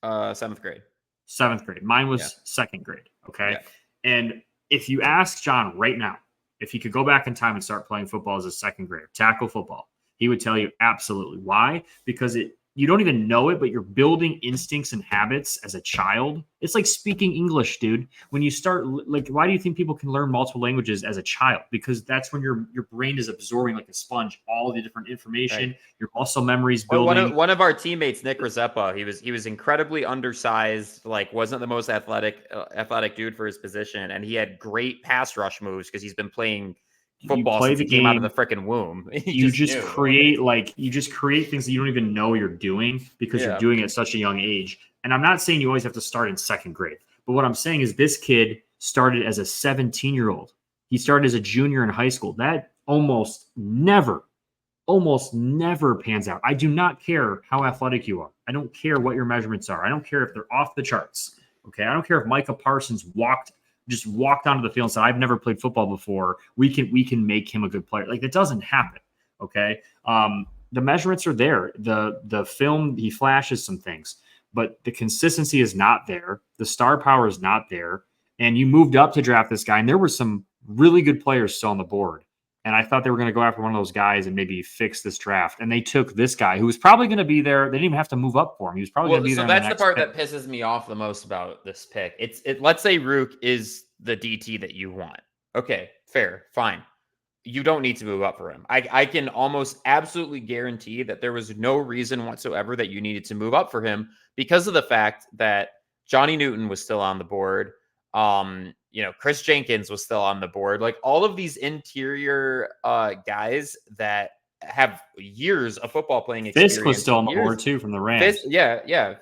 A: 7th grade.
B: 7th grade. Mine was 2nd grade. Okay, and if you ask John right now, if he could go back in time and start playing football as a 2nd grader, tackle football, he would tell you absolutely. Why? Because you don't even know it, but you're building instincts and habits as a child. It's like speaking English, dude. When you start, like, why do you think people can learn multiple languages as a child? Because that's when your brain is absorbing like a sponge all the different information. Right. Your muscle memory's building.
A: One of our teammates, Nick Rizeppa, he was incredibly undersized, like wasn't the most athletic dude for his position, and he had great pass rush moves because he's been playing football since he came out of the freaking womb. You just create
B: things that you don't even know you're doing because you're doing it at such a young age. And I'm not saying you always have to start in 2nd grade, but what I'm saying is this kid started as a 17-year-old. He started as a junior in high school. That almost never pans out. I do not care how athletic you are. I don't care what your measurements are. I don't care if they're off the charts. Okay. I don't care if Micah Parsons just walked onto the field and said, I've never played football before. We can make him a good player. Like, that doesn't happen. Okay. The measurements are there. The film, he flashes some things, but the consistency is not there. The star power is not there. And you moved up to draft this guy, and there were some really good players still on the board. And I thought they were going to go after one of those guys and maybe fix this draft. And they took this guy who was probably going to be there. They didn't even have to move up for him. He was probably going to be there.
A: So that's the part that pisses me off the most about this pick. Let's say Rook is the DT that you want. Okay, fair, fine. You don't need to move up for him. I can almost absolutely guarantee that there was no reason whatsoever that you needed to move up for him because of the fact that Johnny Newton was still on the board. Chris Jenkins was still on the board. Like all of these interior guys that have years of football playing experience.
B: Fisk was still on the board too from the Rams.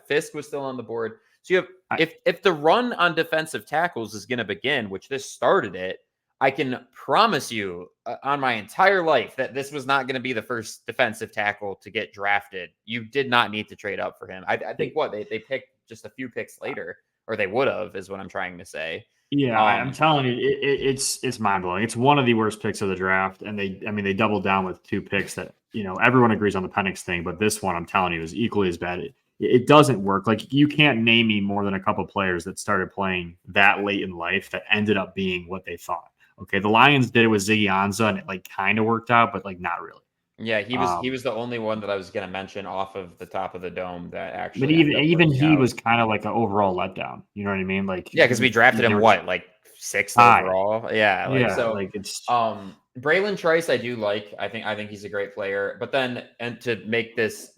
A: Fisk was still on the board. So you have if the run on defensive tackles is going to begin, which this started it, I can promise you on my entire life that this was not going to be the first defensive tackle to get drafted. You did not need to trade up for him. I think they picked just a few picks later, or they would have, is what I'm trying to say.
B: Yeah, I'm telling you, it's mind blowing. It's one of the worst picks of the draft, and they doubled down with 2 picks that everyone agrees on the Penix thing, but this one I'm telling you is equally as bad. It doesn't work. Like you can't name me more than a couple players that started playing that late in life that ended up being what they thought. Okay, the Lions did it with Ziggy Ansah, and it like kind of worked out, but like not really.
A: Yeah, he was the only one that I was going to mention off of the top of the dome that actually.
B: But even he was kind of like an overall letdown. You know what I mean? Like
A: because we drafted him like 6th overall. Yeah, so
B: like it's
A: Braylon Trice I do like. I think he's a great player. But then and to make this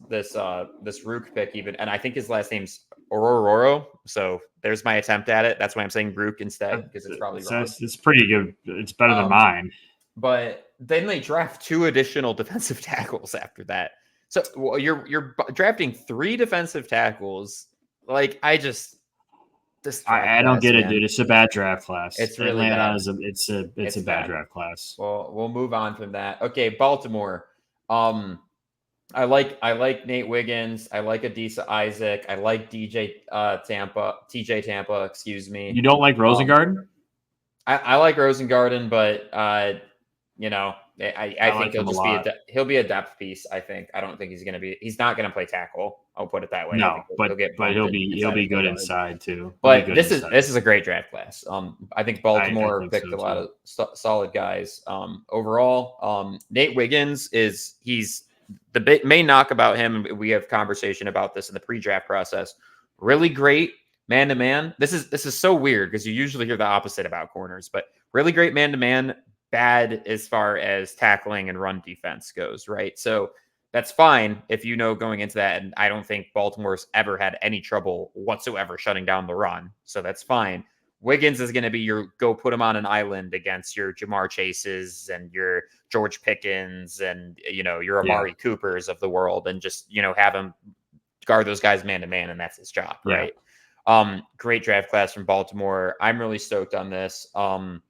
A: Rook pick even, and I think his last name's Ororo. So there's my attempt at it. That's why I'm saying Rook instead because it's probably wrong.
B: It's pretty good. It's better than mine.
A: But then they draft 2 additional defensive tackles after that. So you're drafting 3 defensive tackles. Like I don't
B: get it, dude. It's a bad draft class.
A: It's really bad.
B: It's a bad draft class.
A: Well, we'll move on from that. Okay, Baltimore. I like Nate Wiggins. I like Adisa Isaac. I like TJ Tampa. Excuse me.
B: You don't like Rosengarten?
A: I like Rosengarten, but I think he'll be a depth piece. I think. I don't think he's not going to play tackle. I'll put it that way.
B: No, but he'll be good inside too.
A: But this is a great draft class. I think Baltimore picked a lot of solid guys. Overall, Nate Wiggins he's the main knock about him. We have conversation about this in the pre-draft process. Really great man-to-man. This is so weird because you usually hear the opposite about corners, but really great man-to-man. Bad as far as tackling and run defense goes, right? So that's fine if going into that. And I don't think Baltimore's ever had any trouble whatsoever shutting down the run. So that's fine. Wiggins is going to be your go put him on an island against your Jamar Chases and your George Pickens and, your Amari Coopers of the world and just, have him guard those guys man to man. And that's his job, right? Great draft class from Baltimore. I'm really stoked on this. And,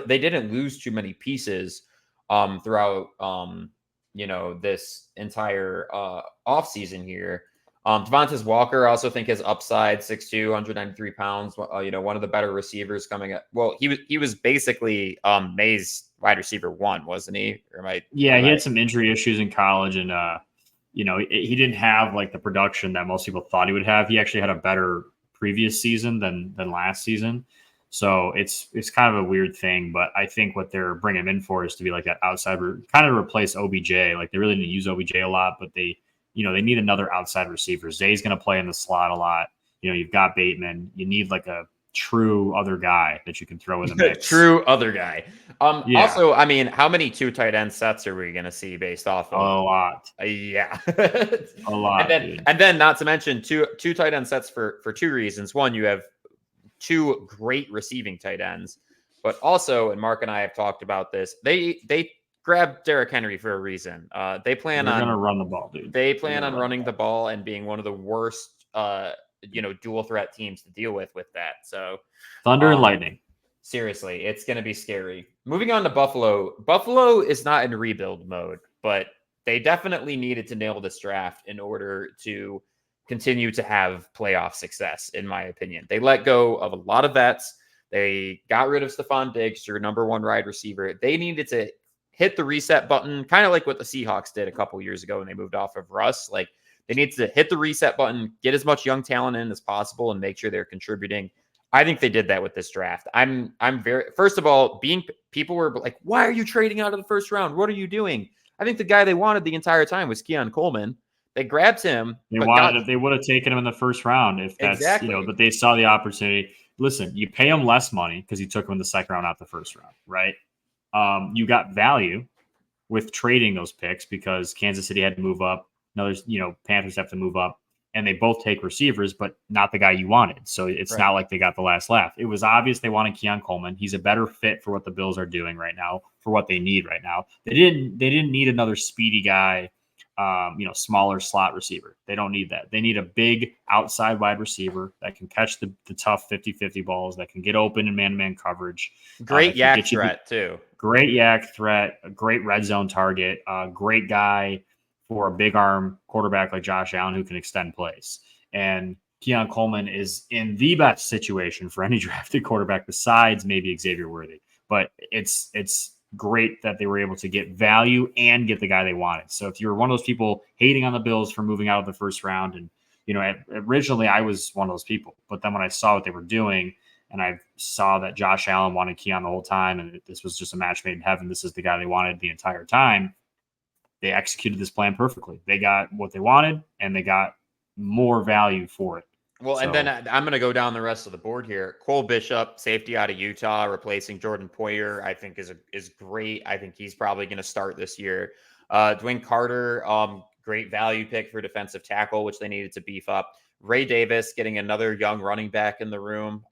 A: they didn't lose too many pieces throughout, this entire offseason here. Devontae Walker, I also think his upside, 6'2", 193 pounds, one of the better receivers coming up. Well, he was basically May's wide receiver 1, wasn't he?
B: He had some injury issues in college and, he didn't have like the production that most people thought he would have. He actually had a better previous season than last season. So it's kind of a weird thing, but I think what they're bringing him in for is to be like that outside, kind of replace OBJ. Like they really didn't use OBJ a lot, but they need another outside receiver. Zay's going to play in the slot a lot. You've got Bateman. You need like a true other guy that you can throw in the mix.
A: True other guy. Also, I mean, how many 2 tight end sets are we going to see based off of?
B: A lot.
A: A lot. And then not to mention two tight end sets for 2 reasons. One, you have 2 great receiving tight ends, but also, and Mark and I have talked about this, they grabbed Derrick Henry for a reason. They plan on
B: going to run the ball, dude.
A: They plan on running the ball and being one of the worst, dual threat teams to deal with that. So
B: Thunder and Lightning.
A: Seriously, it's going to be scary. Moving on to Buffalo. Buffalo is not in rebuild mode, but they definitely needed to nail this draft in order to continue to have playoff success, in my opinion. They let go of a lot of vets. They got rid of Stephon Diggs, your number 1 wide receiver. They needed to hit the reset button, kind of like what the Seahawks did a couple years ago when they moved off of Russ. Like they need to hit the reset button, get as much young talent in as possible, and make sure they're contributing. I think they did that with this draft. I'm very, first of all, people were like, why are you trading out of the first round? What are you doing? I think the guy they wanted the entire time was Keon Coleman. They grabbed him.
B: They would have taken him in the first round if that's
A: Exactly.
B: but they saw the opportunity. Listen, you pay him less money because you took him in the second round, not the first round, right? You got value with trading those picks because Kansas City had to move up. Panthers have to move up, and they both take receivers, but not the guy you wanted. So it's not like they got the last laugh. It was obvious they wanted Keon Coleman. He's a better fit for what the Bills are doing right now, for what they need right now. They didn't need another speedy guy, smaller slot receiver. They don't need that. They need a big outside wide receiver that can catch the tough 50-50 balls, that can get open in man-to-man coverage.
A: Great yak threat, too.
B: Great yak threat, a great red zone target, a great guy for a big arm quarterback like Josh Allen who can extend plays. And Keon Coleman is in the best situation for any drafted quarterback besides maybe Xavier Worthy. But it's great that they were able to get value and get the guy they wanted. So if you're one of those people hating on the Bills for moving out of the first round, and originally I was one of those people, but then when I saw what they were doing and I saw that Josh Allen wanted Keon the whole time and this was just a match made in heaven, this is the guy they wanted the entire time, they executed this plan perfectly. They got what they wanted and they got more value for it.
A: Well, and then I'm going to go down the rest of the board here. Cole Bishop, safety out of Utah, replacing Jordan Poyer, I think is great. I think he's probably going to start this year. Dwayne Carter, great value pick for defensive tackle, which they needed to beef up. Ray Davis getting another young running back in the room,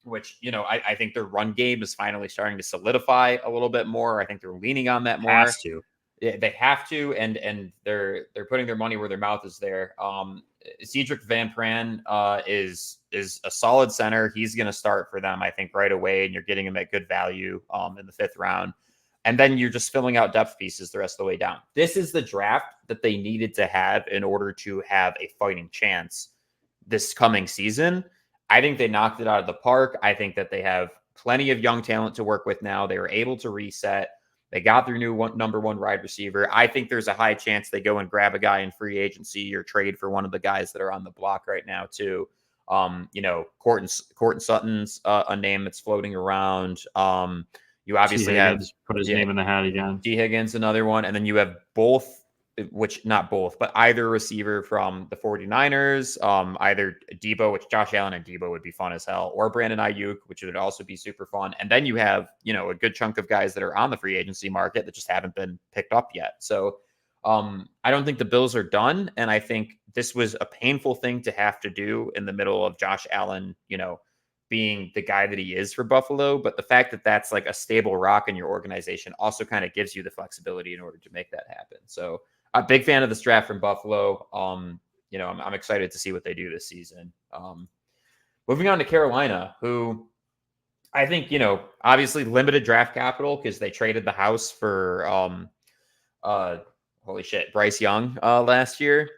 A: which, I think their run game is finally starting to solidify a little bit more. I think they're leaning on that more.
B: Has to.
A: Yeah, they have to, and they're putting their money where their mouth is there. Cedric Van Pran is a solid center. He's going to start for them, I think, right away, and you're getting him at good value in the 5th round. And then you're just filling out depth pieces the rest of the way down. This is the draft that they needed to have in order to have a fighting chance this coming season. I think they knocked it out of the park. I think that they have plenty of young talent to work with now. They were able to reset. They got their new number 1 wide receiver. I think there's a high chance they go and grab a guy in free agency or trade for one of the guys that are on the block right now too. Courtland Sutton's a name that's floating around. You obviously have
B: put his name in the hat again.
A: T. Higgins, another one. And then you have not both, but either receiver from the 49ers, either Debo, which Josh Allen and Debo would be fun as hell, or Brandon Ayuk, which would also be super fun. And then you have, a good chunk of guys that are on the free agency market that just haven't been picked up yet. So I don't think the Bills are done. And I think this was a painful thing to have to do in the middle of Josh Allen, being the guy that he is for Buffalo. But the fact that that's like a stable rock in your organization also kind of gives you the flexibility in order to make that happen. So I'm a big fan of this draft from Buffalo. I'm excited to see what they do this season. Moving on to Carolina, who I think, obviously limited draft capital because they traded the house for, Bryce Young last year.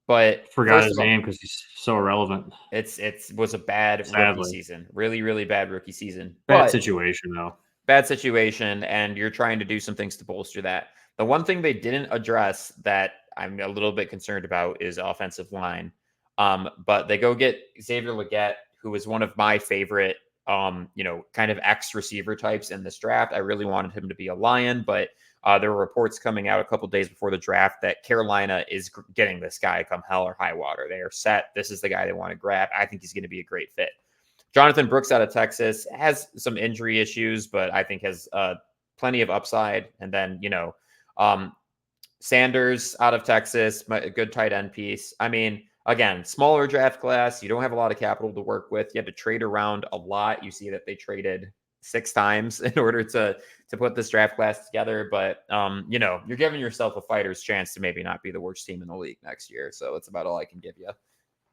A: But
B: forgot his name because he's so irrelevant.
A: It was a bad rookie season. Really, really bad rookie season.
B: Bad situation, though.
A: Bad situation, and you're trying to do some things to bolster that. The one thing they didn't address that I'm a little bit concerned about is offensive line. But they go get Xavier Legette, who is one of my favorite, kind of X receiver types in this draft. I really wanted him to be a Lion, but there were reports coming out a couple days before the draft that Carolina is getting this guy come hell or high water. They are set. This is the guy they want to grab. I think he's going to be a great fit. Jonathan Brooks out of Texas has some injury issues, but I think has plenty of upside. And then, Sanders out of Texas, a good tight end piece. I mean, again, smaller draft class. You don't have a lot of capital to work with. You had to trade around a lot. You see that they traded 6 times in order to put this draft class together. But, you're giving yourself a fighter's chance to maybe not be the worst team in the league next year. So that's about all I can give you.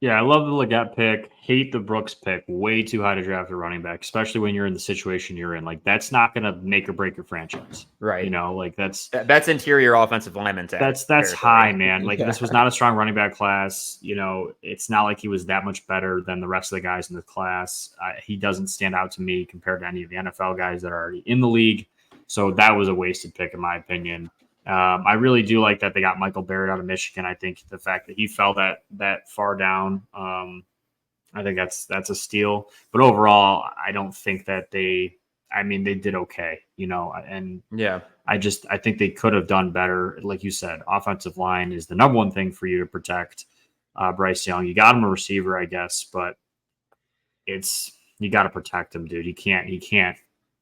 B: Yeah, I love the Legette pick. Hate the Brooks pick. Way too high to draft a running back, especially when you're in the situation you're in. Like, that's not going to make or break your franchise.
A: Right.
B: That's
A: interior offensive lineman.
B: That's high, man. Like, This was not a strong running back class. It's not like he was that much better than the rest of the guys in the class. He doesn't stand out to me compared to any of the NFL guys that are already in the league. So that was a wasted pick, in my opinion. I really do like that they got Michael Barrett out of Michigan. I think the fact that he fell that far down I think that's a steal. But overall, I don't think that they did okay, and
A: Yeah.
B: I think they could have done better. Like you said, offensive line is the number one thing for you to protect. Bryce Young, you got him a receiver, I guess, but you got to protect him, dude. He can't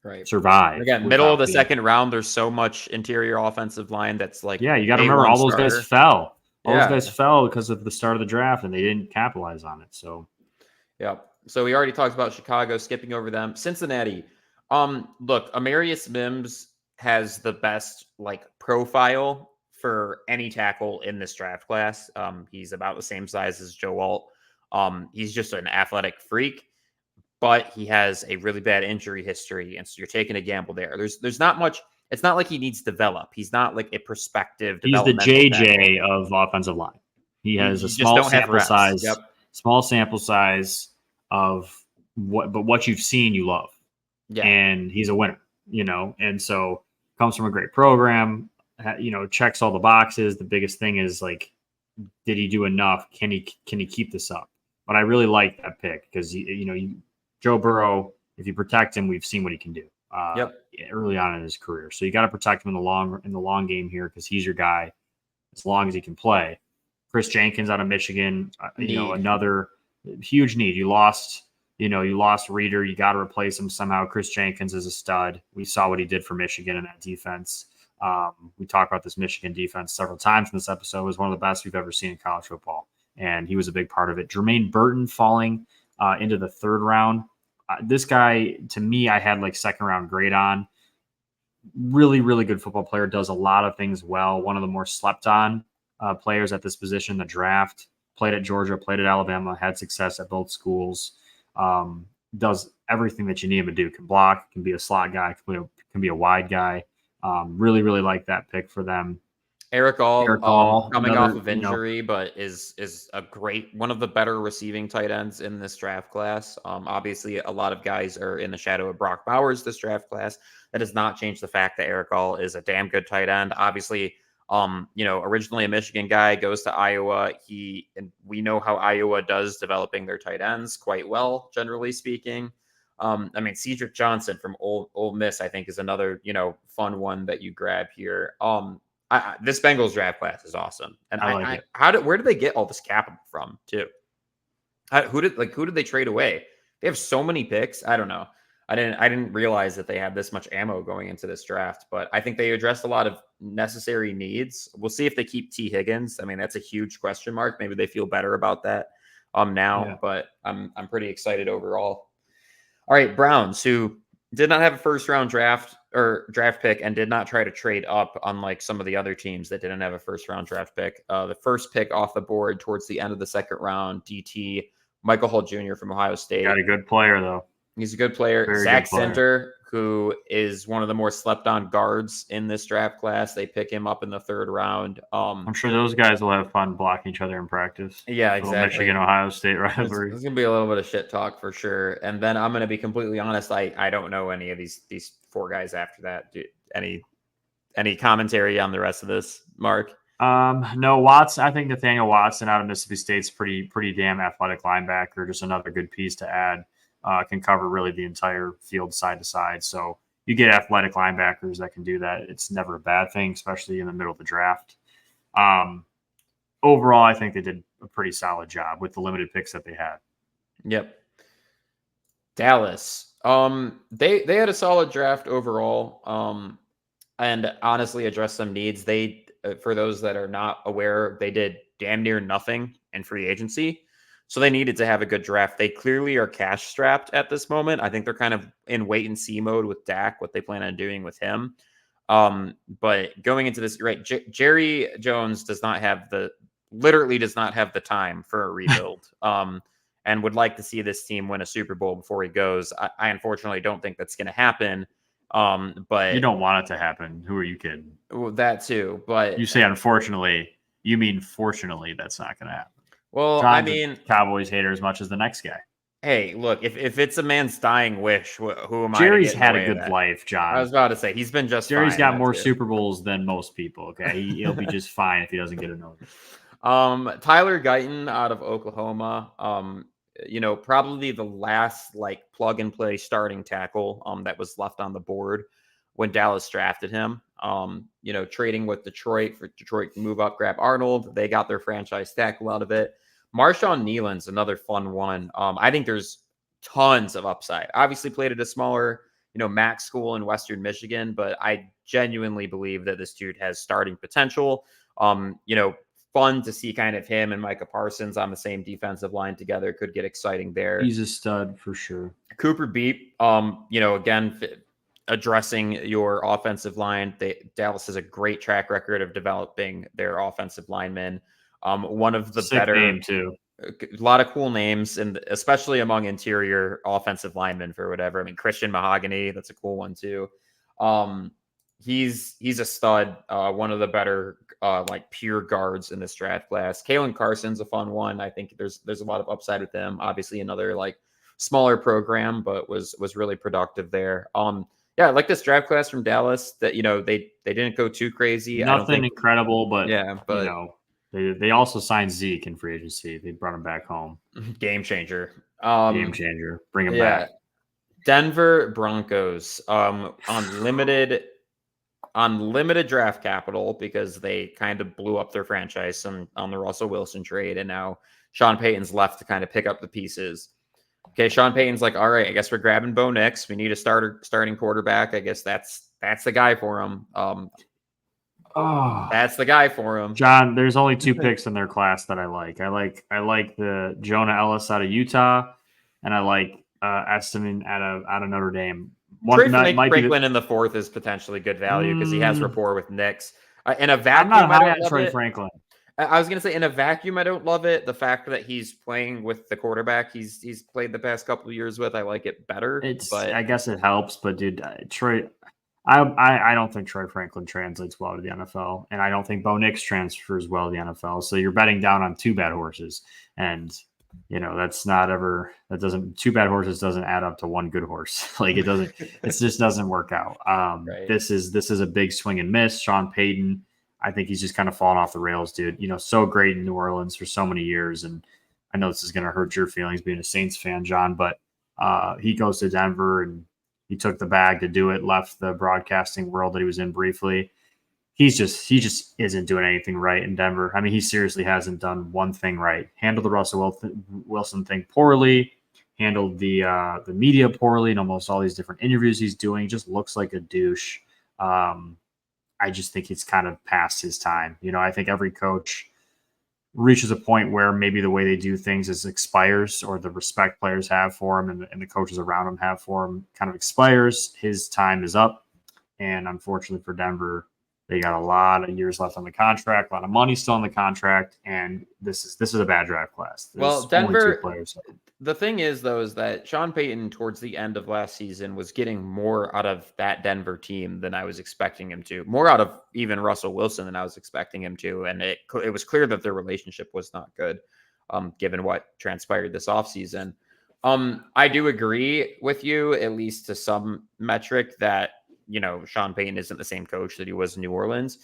A: Right.
B: survive.
A: Again, middle of the second round, there's so much interior offensive line that's like,
B: yeah, you got to
A: day
B: remember
A: one
B: all those
A: starter.
B: guys fell. All
A: Yeah.
B: those guys fell because of the start of the draft, and they didn't capitalize on it. So,
A: yeah. So we already talked about Chicago, skipping over them. Cincinnati. Look, Amarius Mims has the best profile for any tackle in this draft class. He's about the same size as Joe Alt. He's just an athletic freak, but he has a really bad injury history, and so you're taking a gamble there. There's not much. It's not like he needs to develop. He's not like a prospective.
B: he's the
A: developmental
B: JJ
A: tackle.
B: of offensive line. He has
A: You
B: a
A: just
B: small
A: don't have
B: sample
A: reps.
B: size.
A: Yep.
B: Small sample size of what you've seen, you love.
A: Yeah.
B: And he's a winner, and so comes from a great program, checks all the boxes. The biggest thing is did he do enough? Can he keep this up? But I really like that pick because Joe Burrow, if you protect him, we've seen what he can do. Early on in his career, so you got to protect him in the long game here because he's your guy as long as he can play. Chris Jenkins out of Michigan, another huge need. You lost Reader. You got to replace him somehow. Chris Jenkins is a stud. We saw what he did for Michigan in that defense. We talked about this Michigan defense several times in this episode. It was one of the best we've ever seen in college football, and he was a big part of it. Jermaine Burton falling into the third round. This guy, to me, I had second round grade on. Really, really good football player. Does a lot of things well. One of the more slept on players at this position in the draft. Played at Georgia, played at Alabama, had success at both schools. Does everything that you need him to do. Can block, can be a slot guy, can be a wide guy. Really, really like that pick for them.
A: Eric All, coming off of injury, but is a great, one of the better receiving tight ends in this draft class. Obviously, a lot of guys are in the shadow of Brock Bowers this draft class. That does not change the fact that Eric All is a damn good tight end. Obviously, originally a Michigan guy, goes to Iowa. And we know how Iowa does developing their tight ends quite well, generally speaking. Cedric Johnson from Ole Miss, I think, is another, fun one that you grab here. This Bengals draft class is awesome, and where did they get all this capital from too? Who did they trade away? They have so many picks. I don't know. I didn't realize that they had this much ammo going into this draft, but I think they addressed a lot of necessary needs. We'll see if they keep T. Higgins. That's a huge question mark. Maybe they feel better about that now, but I'm pretty excited overall. All right, Browns, who did not have a first round draft pick and did not try to trade up, unlike some of the other teams that didn't have a first round draft pick. The first pick off the board towards the end of the second round, DT Michael Hull Jr. from Ohio State.
B: Got a good player though.
A: He's a good player.
B: Very
A: Zach
B: good player.
A: Center, who is one of the more slept on guards in this draft class. They pick him up in the third round.
B: I'm sure those guys will have fun blocking each other in practice.
A: Yeah, exactly.
B: Michigan Ohio State rivalry.
A: There's gonna be a little bit of shit talk for sure. And then I'm gonna be completely honest. I don't know any of these four guys after that. Any commentary on the rest of this, Mark?
B: No, Watson. I think Nathaniel Watson out of Mississippi State's pretty damn athletic linebacker. Just another good piece to add. Can cover really the entire field side to side. So you get athletic linebackers that can do that. It's never a bad thing, especially in the middle of the draft. Overall, I think they did a pretty solid job with the limited picks that they had.
A: Yep. Dallas. They had a solid draft overall. And honestly addressed some needs. They, for those that are not aware, they did damn near nothing in free agency. So they needed to have a good draft. They clearly are cash strapped at this moment. I think they're kind of in wait and see mode with Dak, what they plan on doing with him. But going into this, right, Jerry Jones does not have the time for a rebuild. And would like to see this team win a Super Bowl before he goes. I unfortunately don't think that's going to happen. But
B: you don't want it to happen. Who are you kidding?
A: Well, that too. But
B: you say unfortunately, you mean fortunately that's not going to happen.
A: Well,
B: John's a Cowboys hater as much as the next guy.
A: Hey, look, if it's a man's dying wish, who am I?
B: Jerry's had a good life, John.
A: I was about to say he's been just.
B: Jerry's
A: fine,
B: got more Super Bowls than most people. Okay, he'll be just fine if he doesn't get another.
A: Tyler Guyton out of Oklahoma. probably the last like plug and play starting tackle that was left on the board when Dallas drafted him. Trading with Detroit for Detroit to move up, grab Arnold. They got their franchise tackle out of it. Marshawn Nealon's another fun one. I think there's tons of upside. Obviously played at a smaller, MAC school in Western Michigan, but I genuinely believe that this dude has starting potential. Fun to see kind of him and Micah Parsons on the same defensive line together. Could get exciting there.
B: He's a stud for sure.
A: Cooper Beep, again, addressing your offensive line. Dallas has a great track record of developing their offensive linemen. One of the
B: Sick
A: better
B: name too.
A: A lot of cool names, and especially among interior offensive linemen for whatever. I mean, Christian Mahogany, that's a cool one too. He's a stud. One of the better like pure guards in this draft class. Kalen Carson's a fun one. I think there's a lot of upside with them. Obviously, another like smaller program, but was really productive there. Yeah, I like this draft class from Dallas. That they didn't go too crazy.
B: Nothing incredible, but
A: yeah, but
B: they also signed Zeke in free agency. They brought him back home.
A: Game changer.
B: Game changer. Bring him back.
A: Denver Broncos unlimited draft capital because they kind of blew up their franchise on the Russell Wilson trade, and now Sean Payton's left to kind of pick up the pieces. Okay, Sean Payton's like, all right, I guess we're grabbing Bo Nix. We need a starting quarterback. I guess that's the guy for him. That's the guy for him.
B: John, there's only 2 picks in their class that I like. I like the Jonah Ellis out of Utah, and I like Estiman out of Notre Dame.
A: Trey Franklin in the 4th is potentially good value because he has rapport with Nix. In a vacuum,
B: I'm not high on Trey Franklin.
A: I was going to say in a vacuum, I don't love it. The fact that he's playing with the quarterback he's played the past couple of years with, I like it better.
B: I guess it helps, but dude, Trey, I don't think Trey Franklin translates well to the NFL, and I don't think Bo Nix transfers well to the NFL. So you're betting down on 2 bad horses, and two bad horses doesn't add up to 1 good horse. Like it just doesn't work out.
A: Right.
B: This is a big swing and miss. Sean Payton, I think he's just kind of fallen off the rails, dude. So great in New Orleans for so many years, and I know this is going to hurt your feelings being a Saints fan, John, but he goes to Denver and he took the bag to do it, left the broadcasting world that he was in briefly. He just isn't doing anything right in Denver. I mean, he seriously hasn't done one thing right. Handled the Russell Wilson thing poorly, handled the media poorly in almost all these different interviews he's doing. He just looks like a douche. I just think it's kind of past his time. I think every coach reaches a point where maybe the way they do things is expires, or the respect players have for him and the coaches around him have for him kind of expires. His time is up. And unfortunately for Denver, they got a lot of years left on the contract, a lot of money still on the contract, and this is a bad draft class.
A: Well, Denver, the thing is, though, is that Sean Payton, towards the end of last season, was getting more out of that Denver team than I was expecting him to, more out of even Russell Wilson than I was expecting him to, and it was clear that their relationship was not good, given what transpired this offseason. I do agree with you, at least to some metric, that Sean Payton isn't the same coach that he was in New Orleans.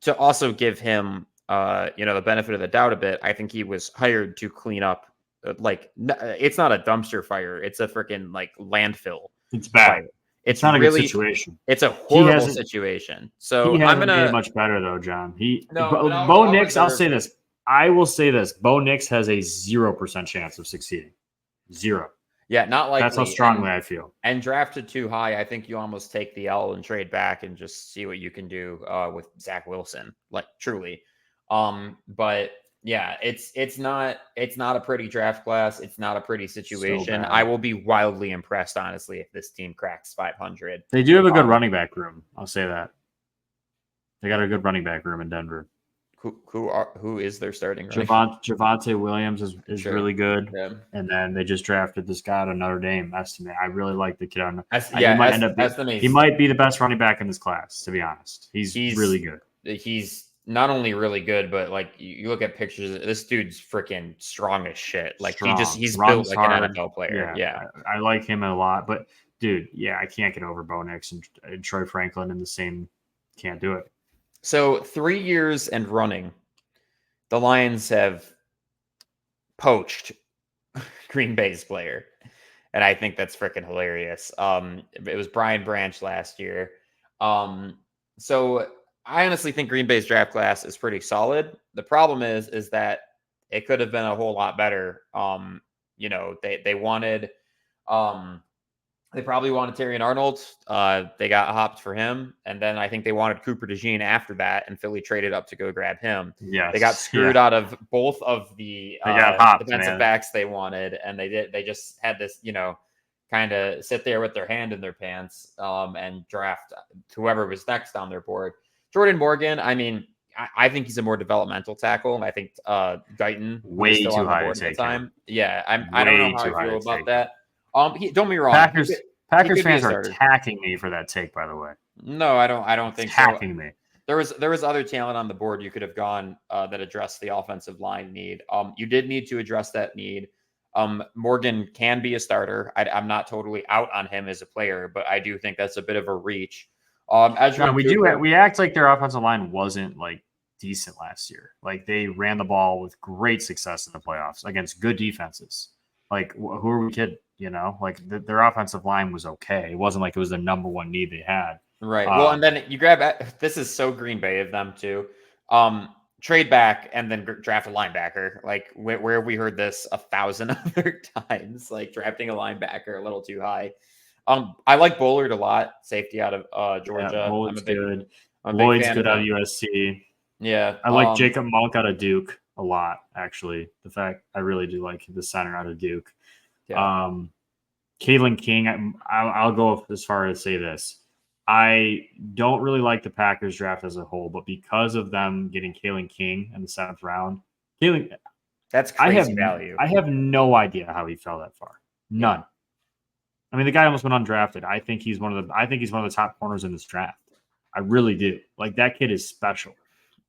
A: To also give him, the benefit of the doubt a bit, I think he was hired to clean up. It's not a dumpster fire; it's a freaking landfill.
B: It's bad.
A: Fire. It's
B: not
A: really,
B: a good situation.
A: It's a horrible situation. So
B: he hasn't made it much better though, John. Bo Nix. I'll say this. I will say this. Bo Nix has a 0% chance of succeeding. 0.
A: Yeah, not likely.
B: That's how strongly I feel.
A: And drafted too high, I think you almost take the L and trade back and just see what you can do with Zach Wilson, truly. But yeah, it's not a pretty draft class. It's not a pretty situation.
B: So
A: I will be wildly impressed, honestly, if this team cracks 500.
B: They do have a good running back room. I'll say that. They got a good running back room in Denver.
A: Who is their starting running?
B: Javonte Williams is
A: Sure.
B: really good.
A: Yeah.
B: And then they just drafted this guy out of Notre Dame, Estimate. I really like the kid on. He might be the best running back in this class, to be honest. He's really good.
A: He's not only really good, but you look at pictures, this dude's freaking strong as shit. He's built like
B: hard.
A: an NFL player. Yeah.
B: I like him a lot. But dude, I can't get over Bo Nix and Troy Franklin in the same. Can't do it.
A: So 3 years and running, the Lions have poached Green Bay's player. And I think that's freaking hilarious. It was Brian Branch last year. So I honestly think Green Bay's draft class is pretty solid. The problem is that it could have been a whole lot better. They wanted they probably wanted Terrion Arnold. They got hopped for him. And then I think they wanted Cooper DeJean after that, and Philly traded up to go grab him.
B: Yes.
A: They got screwed out of both of the defensive backs they wanted, and they just had this, kind of sit there with their hand in their pants and draft whoever was next on their board. Jordan Morgan, I mean, I think he's a more developmental tackle. I think Guyton
B: way
A: still
B: too
A: on the
B: high
A: board
B: to
A: at
B: take
A: the time.
B: him.
A: Yeah, I don't know how I feel about that. Don't get me wrong.
B: Packers fans are attacking me for that take, by the way.
A: No, I don't think
B: attacking
A: so.
B: me.
A: There was other talent on the board you could have gone that addressed the offensive line need. You did need to address that need. Morgan can be a starter. I'm not totally out on him as a player, but I do think that's a bit of a reach.
B: We act like their offensive line wasn't like decent last year. Like they ran the ball with great success in the playoffs against good defenses. Like who are we kidding? Like their offensive line was okay. It wasn't like it was the number one need they had.
A: Right. Well, and then you grab this is so Green Bay of them too. Trade back and then draft a linebacker. Like where have we heard this 1,000 other times? Like drafting a linebacker a little too high. I like Bullard a lot, safety out of Georgia.
B: Yeah, Bullard's good. Lloyd's good out of USC.
A: Yeah,
B: I like Jacob Monk out of Duke a lot. Actually, I really do like the center out of Duke. Yeah. Kalen King. I'll go as far as say this. I don't really like the Packers draft as a whole, but because of them getting Kalen King in the 7th round,
A: that's crazy value.
B: I have no idea how he fell that far. None. I mean, the guy almost went undrafted. I think he's one of the top corners in this draft. I really do. Like that kid is special.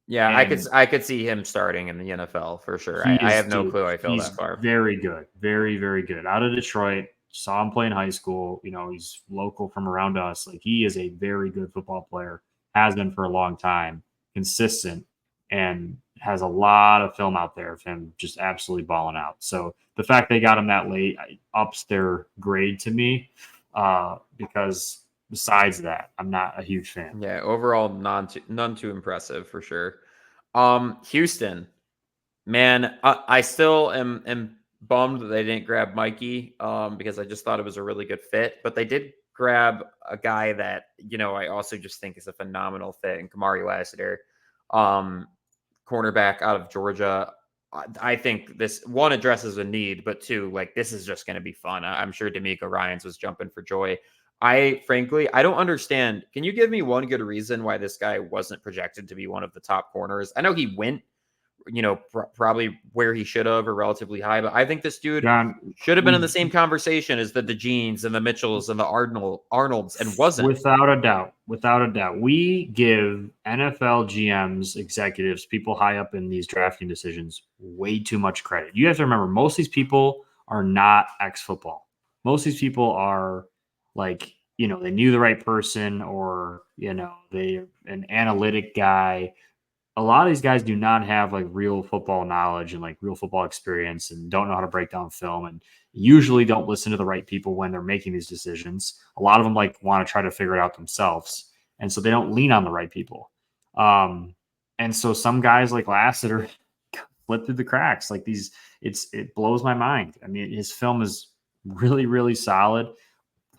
A: Yeah, and I could see him starting in the NFL for sure. I have no clue I fell that far.
B: Very good. Very, very good. Out of Detroit. Saw him play in high school. He's local from around us. Like he is a very good football player, has been for a long time, consistent, and has a lot of film out there of him just absolutely balling out. So the fact they got him that late ups their grade to me because besides that, I'm not a huge fan.
A: Yeah, overall, none too impressive for sure. Houston, man, I still am bummed that they didn't grab Mikey because I just thought it was a really good fit. But they did grab a guy that, I also just think is a phenomenal fit in Kamari Lassiter, cornerback out of Georgia. I think this, one, addresses a need, but two, like this is just going to be fun. I'm sure D'Amico Ryans was jumping for joy. I don't understand. Can you give me one good reason why this guy wasn't projected to be one of the top corners? I know he went probably where he should have or relatively high, but I think this dude should have been in the same conversation as the DeJeans and the Mitchells and the Arnolds and wasn't.
B: Without a doubt. We give NFL GMs, executives, people high up in these drafting decisions way too much credit. You have to remember, most of these people are not ex-football. Most of these people are like, they knew the right person or, they're an analytic guy. A lot of these guys do not have like real football knowledge and like real football experience and don't know how to break down film and usually don't listen to the right people when they're making these decisions. A lot of them like want to try to figure it out themselves. And so they don't lean on the right people. And so some guys like Lassiter slip through the cracks. Like it blows my mind. I mean, his film is really, really solid.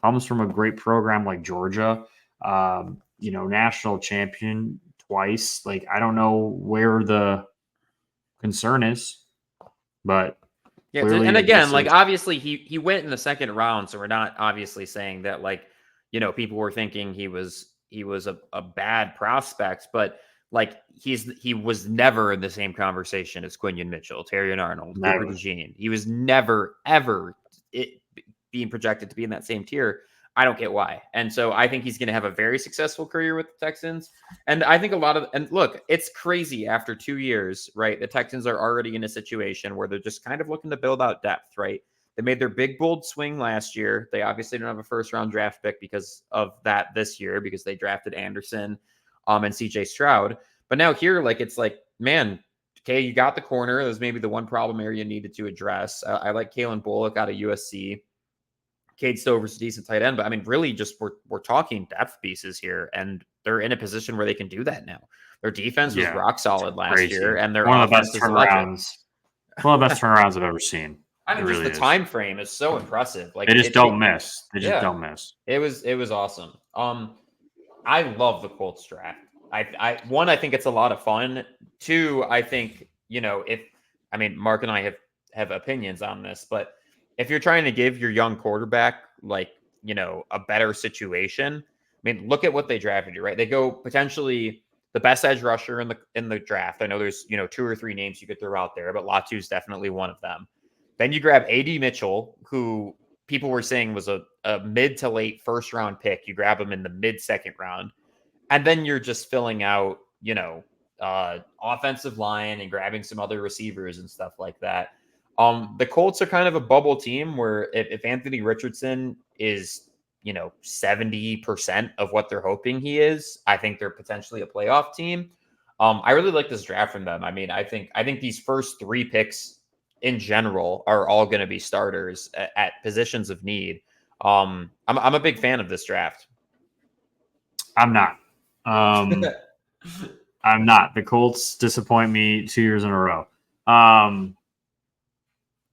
B: Comes from a great program like Georgia, national champion twice. Like, I don't know where the concern is, but
A: yeah. And again, like obviously he went in the 2nd round, so we're not obviously saying that like, people were thinking he was a bad prospect, but like he was never in the same conversation as Quinyon Mitchell, Terrion Arnold, Cooper DeJean. He was never ever being projected to be in that same tier. I don't get why. And so I think he's going to have a very successful career with the Texans. And I think look, it's crazy after 2 years, right? The Texans are already in a situation where they're just kind of looking to build out depth, right? They made their big, bold swing last year. They obviously don't have a 1st-round draft pick because of that this year, because they drafted Anderson and CJ Stroud. But now here, like, it's like, man, okay, you got the corner. That was maybe the one problem area you needed to address. I like Kalen Bullock out of USC. Cade Stover's a decent tight end, but I mean, really, just we're talking depth pieces here, and they're in a position where they can do that now. Their defense was rock solid last year, and their
B: one of the
A: offense
B: best turnarounds. One of the best turnarounds I've ever seen.
A: I mean, just the time frame is so impressive. Like
B: they just don't miss. They just don't miss.
A: It was awesome. I love the Colts draft. I think it's a lot of fun. Two, I think, Mark and I have opinions on this, but if you're trying to give your young quarterback a better situation, I mean, look at what they drafted you, right? They go potentially the best edge rusher in the draft. I know there's 2 or 3 names you could throw out there, but Latu is definitely one of them. Then you grab AD Mitchell, who people were saying was a mid to late first round pick. You grab him in the mid second round, and then you're just filling out offensive line and grabbing some other receivers and stuff like that. The Colts are kind of a bubble team where if Anthony Richardson is, 70% of what they're hoping he is, I think they're potentially a playoff team. I really like this draft from them. I mean, I think these first 3 picks in general are all going to be starters at positions of need. I'm a big fan of this draft.
B: I'm not. I'm not. The Colts disappoint me 2 years in a row.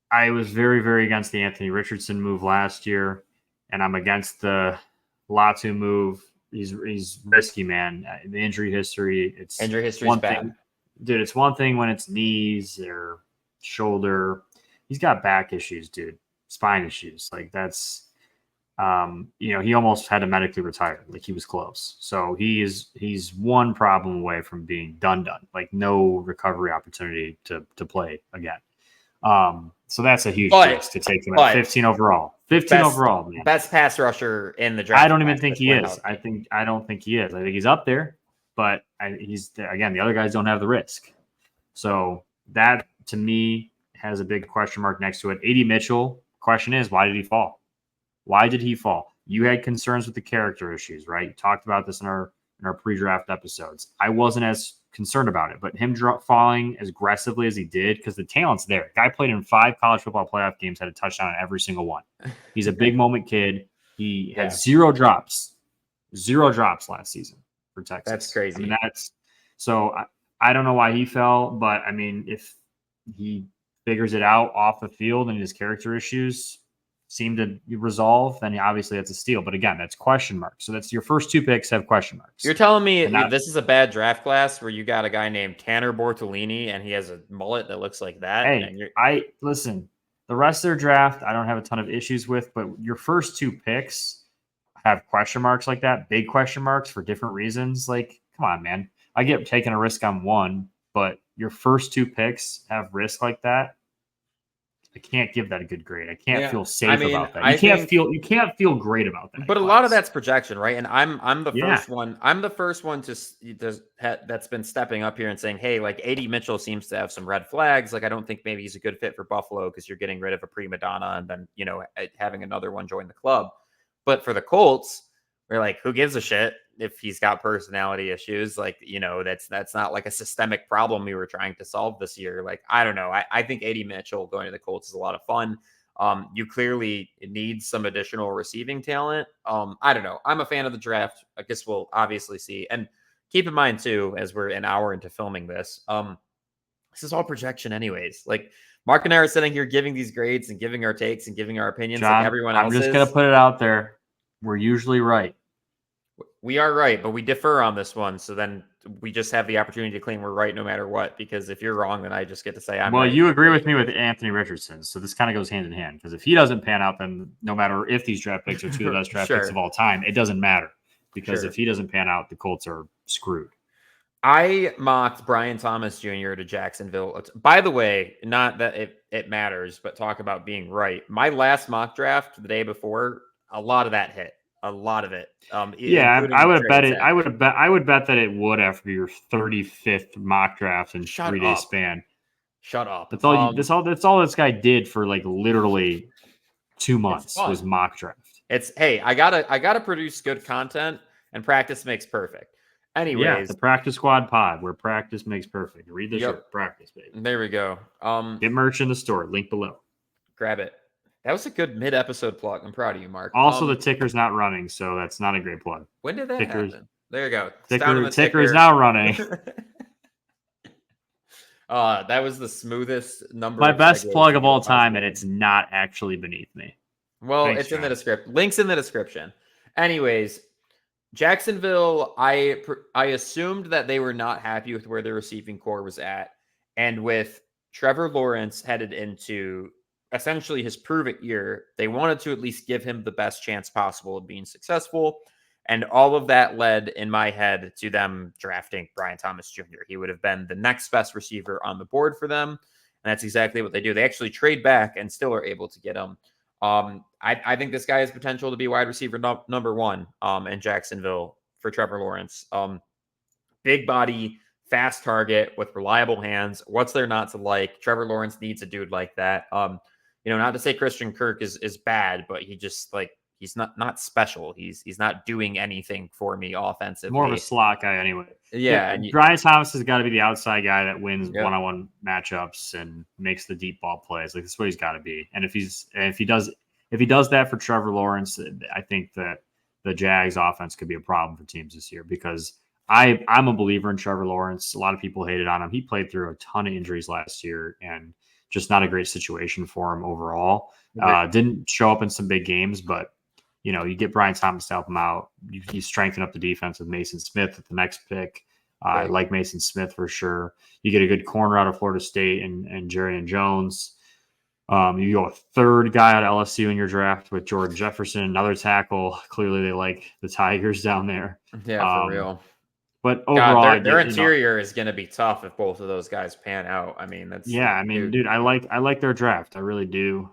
B: I was very, very against the Anthony Richardson move last year, and I'm against the Latu move. He's risky, man. The injury history.
A: Injury history is bad.
B: Dude, it's one thing when it's knees or shoulder. He's got back issues, dude. Spine issues. Like that's, he almost had to medically retire. Like he was close. So he's one problem away from being done. Like no recovery opportunity to play again. So that's a huge risk to take him at 15 overall. 15 overall, man.
A: Best pass rusher in the draft.
B: I don't even think he is. I don't think he is. I think he's up there, but he's again, the other guys don't have the risk. So that to me has a big question mark next to it. AD Mitchell, question is, why did he fall? Why did he fall? You had concerns with the character issues, right? You talked about this in our pre-draft episodes. I wasn't as concerned about it, but him falling as aggressively as he did, because the talent's there. Guy played in 5 college football playoff games, had a touchdown in every single one. He's a big moment kid. He had 0 drops last season for Texas.
A: That's crazy.
B: I mean, so I don't know why he fell, but I mean, if he figures it out off the field and his character issues seem to resolve, then obviously that's a steal. But again, that's question marks. So that's your first 2 picks have question marks.
A: You're telling me this is a bad draft class where you got a guy named Tanner Bortolini and he has a mullet that looks like that?
B: Hey, listen, the rest of their draft, I don't have a ton of issues with, but your first 2 picks have question marks like that, big question marks for different reasons. Like, come on, man. I get taking a risk on one, but your first 2 picks have risk like that. I can't give that a good grade. I can't feel safe about that. You can't feel great about that.
A: But a lot of that's projection, right? And I'm the first one. I'm the first one that's been stepping up here and saying, hey, like AD Mitchell seems to have some red flags. Like I don't think maybe he's a good fit for Buffalo because you're getting rid of a prima donna and then having another one join the club. But for the Colts, we're like, who gives a shit if he's got personality issues? Like, that's not like a systemic problem we were trying to solve this year. Like, I don't know. I think AD Mitchell going to the Colts is a lot of fun. You clearly need some additional receiving talent. I don't know. I'm a fan of the draft. I guess we'll obviously see. And keep in mind too, as we're an hour into filming this, this is all projection anyways. Like Mark and I are sitting here giving these grades and giving our takes and giving our opinions.
B: John,
A: like everyone else
B: I'm just going to put it out there. We're usually right.
A: We are right, but we differ on this one. So then we just have the opportunity to claim we're right no matter what. Because if you're wrong, then I just get to say I'm right.
B: Well, you agree with me with Anthony Richardson. So this kind of goes hand in hand. Because if he doesn't pan out, then no matter if these draft picks are 2 of the best draft picks of all time, it doesn't matter. Because if he doesn't pan out, the Colts are screwed.
A: I mocked Brian Thomas Jr. to Jacksonville. By the way, not that it matters, but talk about being right. My last mock draft the day before, a lot of that hit. A lot of it.
B: I would have bet it. I would bet that it would after your 35th mock draft in 3-day span.
A: Shut up.
B: That's all. That's all this guy did for like literally 2 months was mock draft.
A: I gotta produce good content, and practice makes perfect. Anyways,
B: the Practice Squad pod, where practice makes perfect. Read the shirt. Practice, baby.
A: there we go.
B: Get merch in the store. Link below.
A: Grab it. That was a good mid-episode plug. I'm proud of you, Mark.
B: Also, the ticker's not running, so that's not a great plug.
A: When did that happen? There you go.
B: Ticker is now running.
A: That was the smoothest number.
B: My
A: of
B: best
A: segues
B: plug of all
A: possible.
B: time, and it's not actually beneath me.
A: Well,
B: Thanks,
A: it's in the
B: John.
A: description. Links in the description. Anyways, Jacksonville, I assumed that they were not happy with where their receiving core was at. And with Trevor Lawrence headed into essentially his prove-it year, they wanted to at least give him the best chance possible of being successful. And all of that led in my head to them drafting Brian Thomas Jr. He would have been the next best receiver on the board for them. And that's exactly what they do. They actually trade back and still are able to get him. I think this guy has potential to be wide receiver number one in Jacksonville for Trevor Lawrence. Big body, fast target with reliable hands. What's there not to like? Trevor Lawrence needs a dude like that. Not to say Christian Kirk is bad, but he just he's not special. He's not doing anything for me offensively.
B: More of a slot guy anyway.
A: Yeah, and
B: Brian Thomas has got to be the outside guy that wins
A: Yep.
B: one-on-one matchups and makes the deep ball plays. Like that's what he's got to be. And if he does that for Trevor Lawrence, I think that the Jags offense could be a problem for teams this year because I'm a believer in Trevor Lawrence. A lot of people hated on him. He played through a ton of injuries last year and just not a great situation for him overall. Didn't show up in some big games, but you get Brian Thomas to help him out. You strengthen up the defense with Mason Smith at the next pick. I like Mason Smith for sure. You get a good corner out of Florida State and Jerry and Jones. You go a third guy out of LSU in your draft with Jordan Jefferson, another tackle. Clearly, they like the Tigers down there.
A: Yeah, for real.
B: But overall,
A: their interior is going to be tough if both of those guys pan out. I mean, dude,
B: I like their draft. I really do.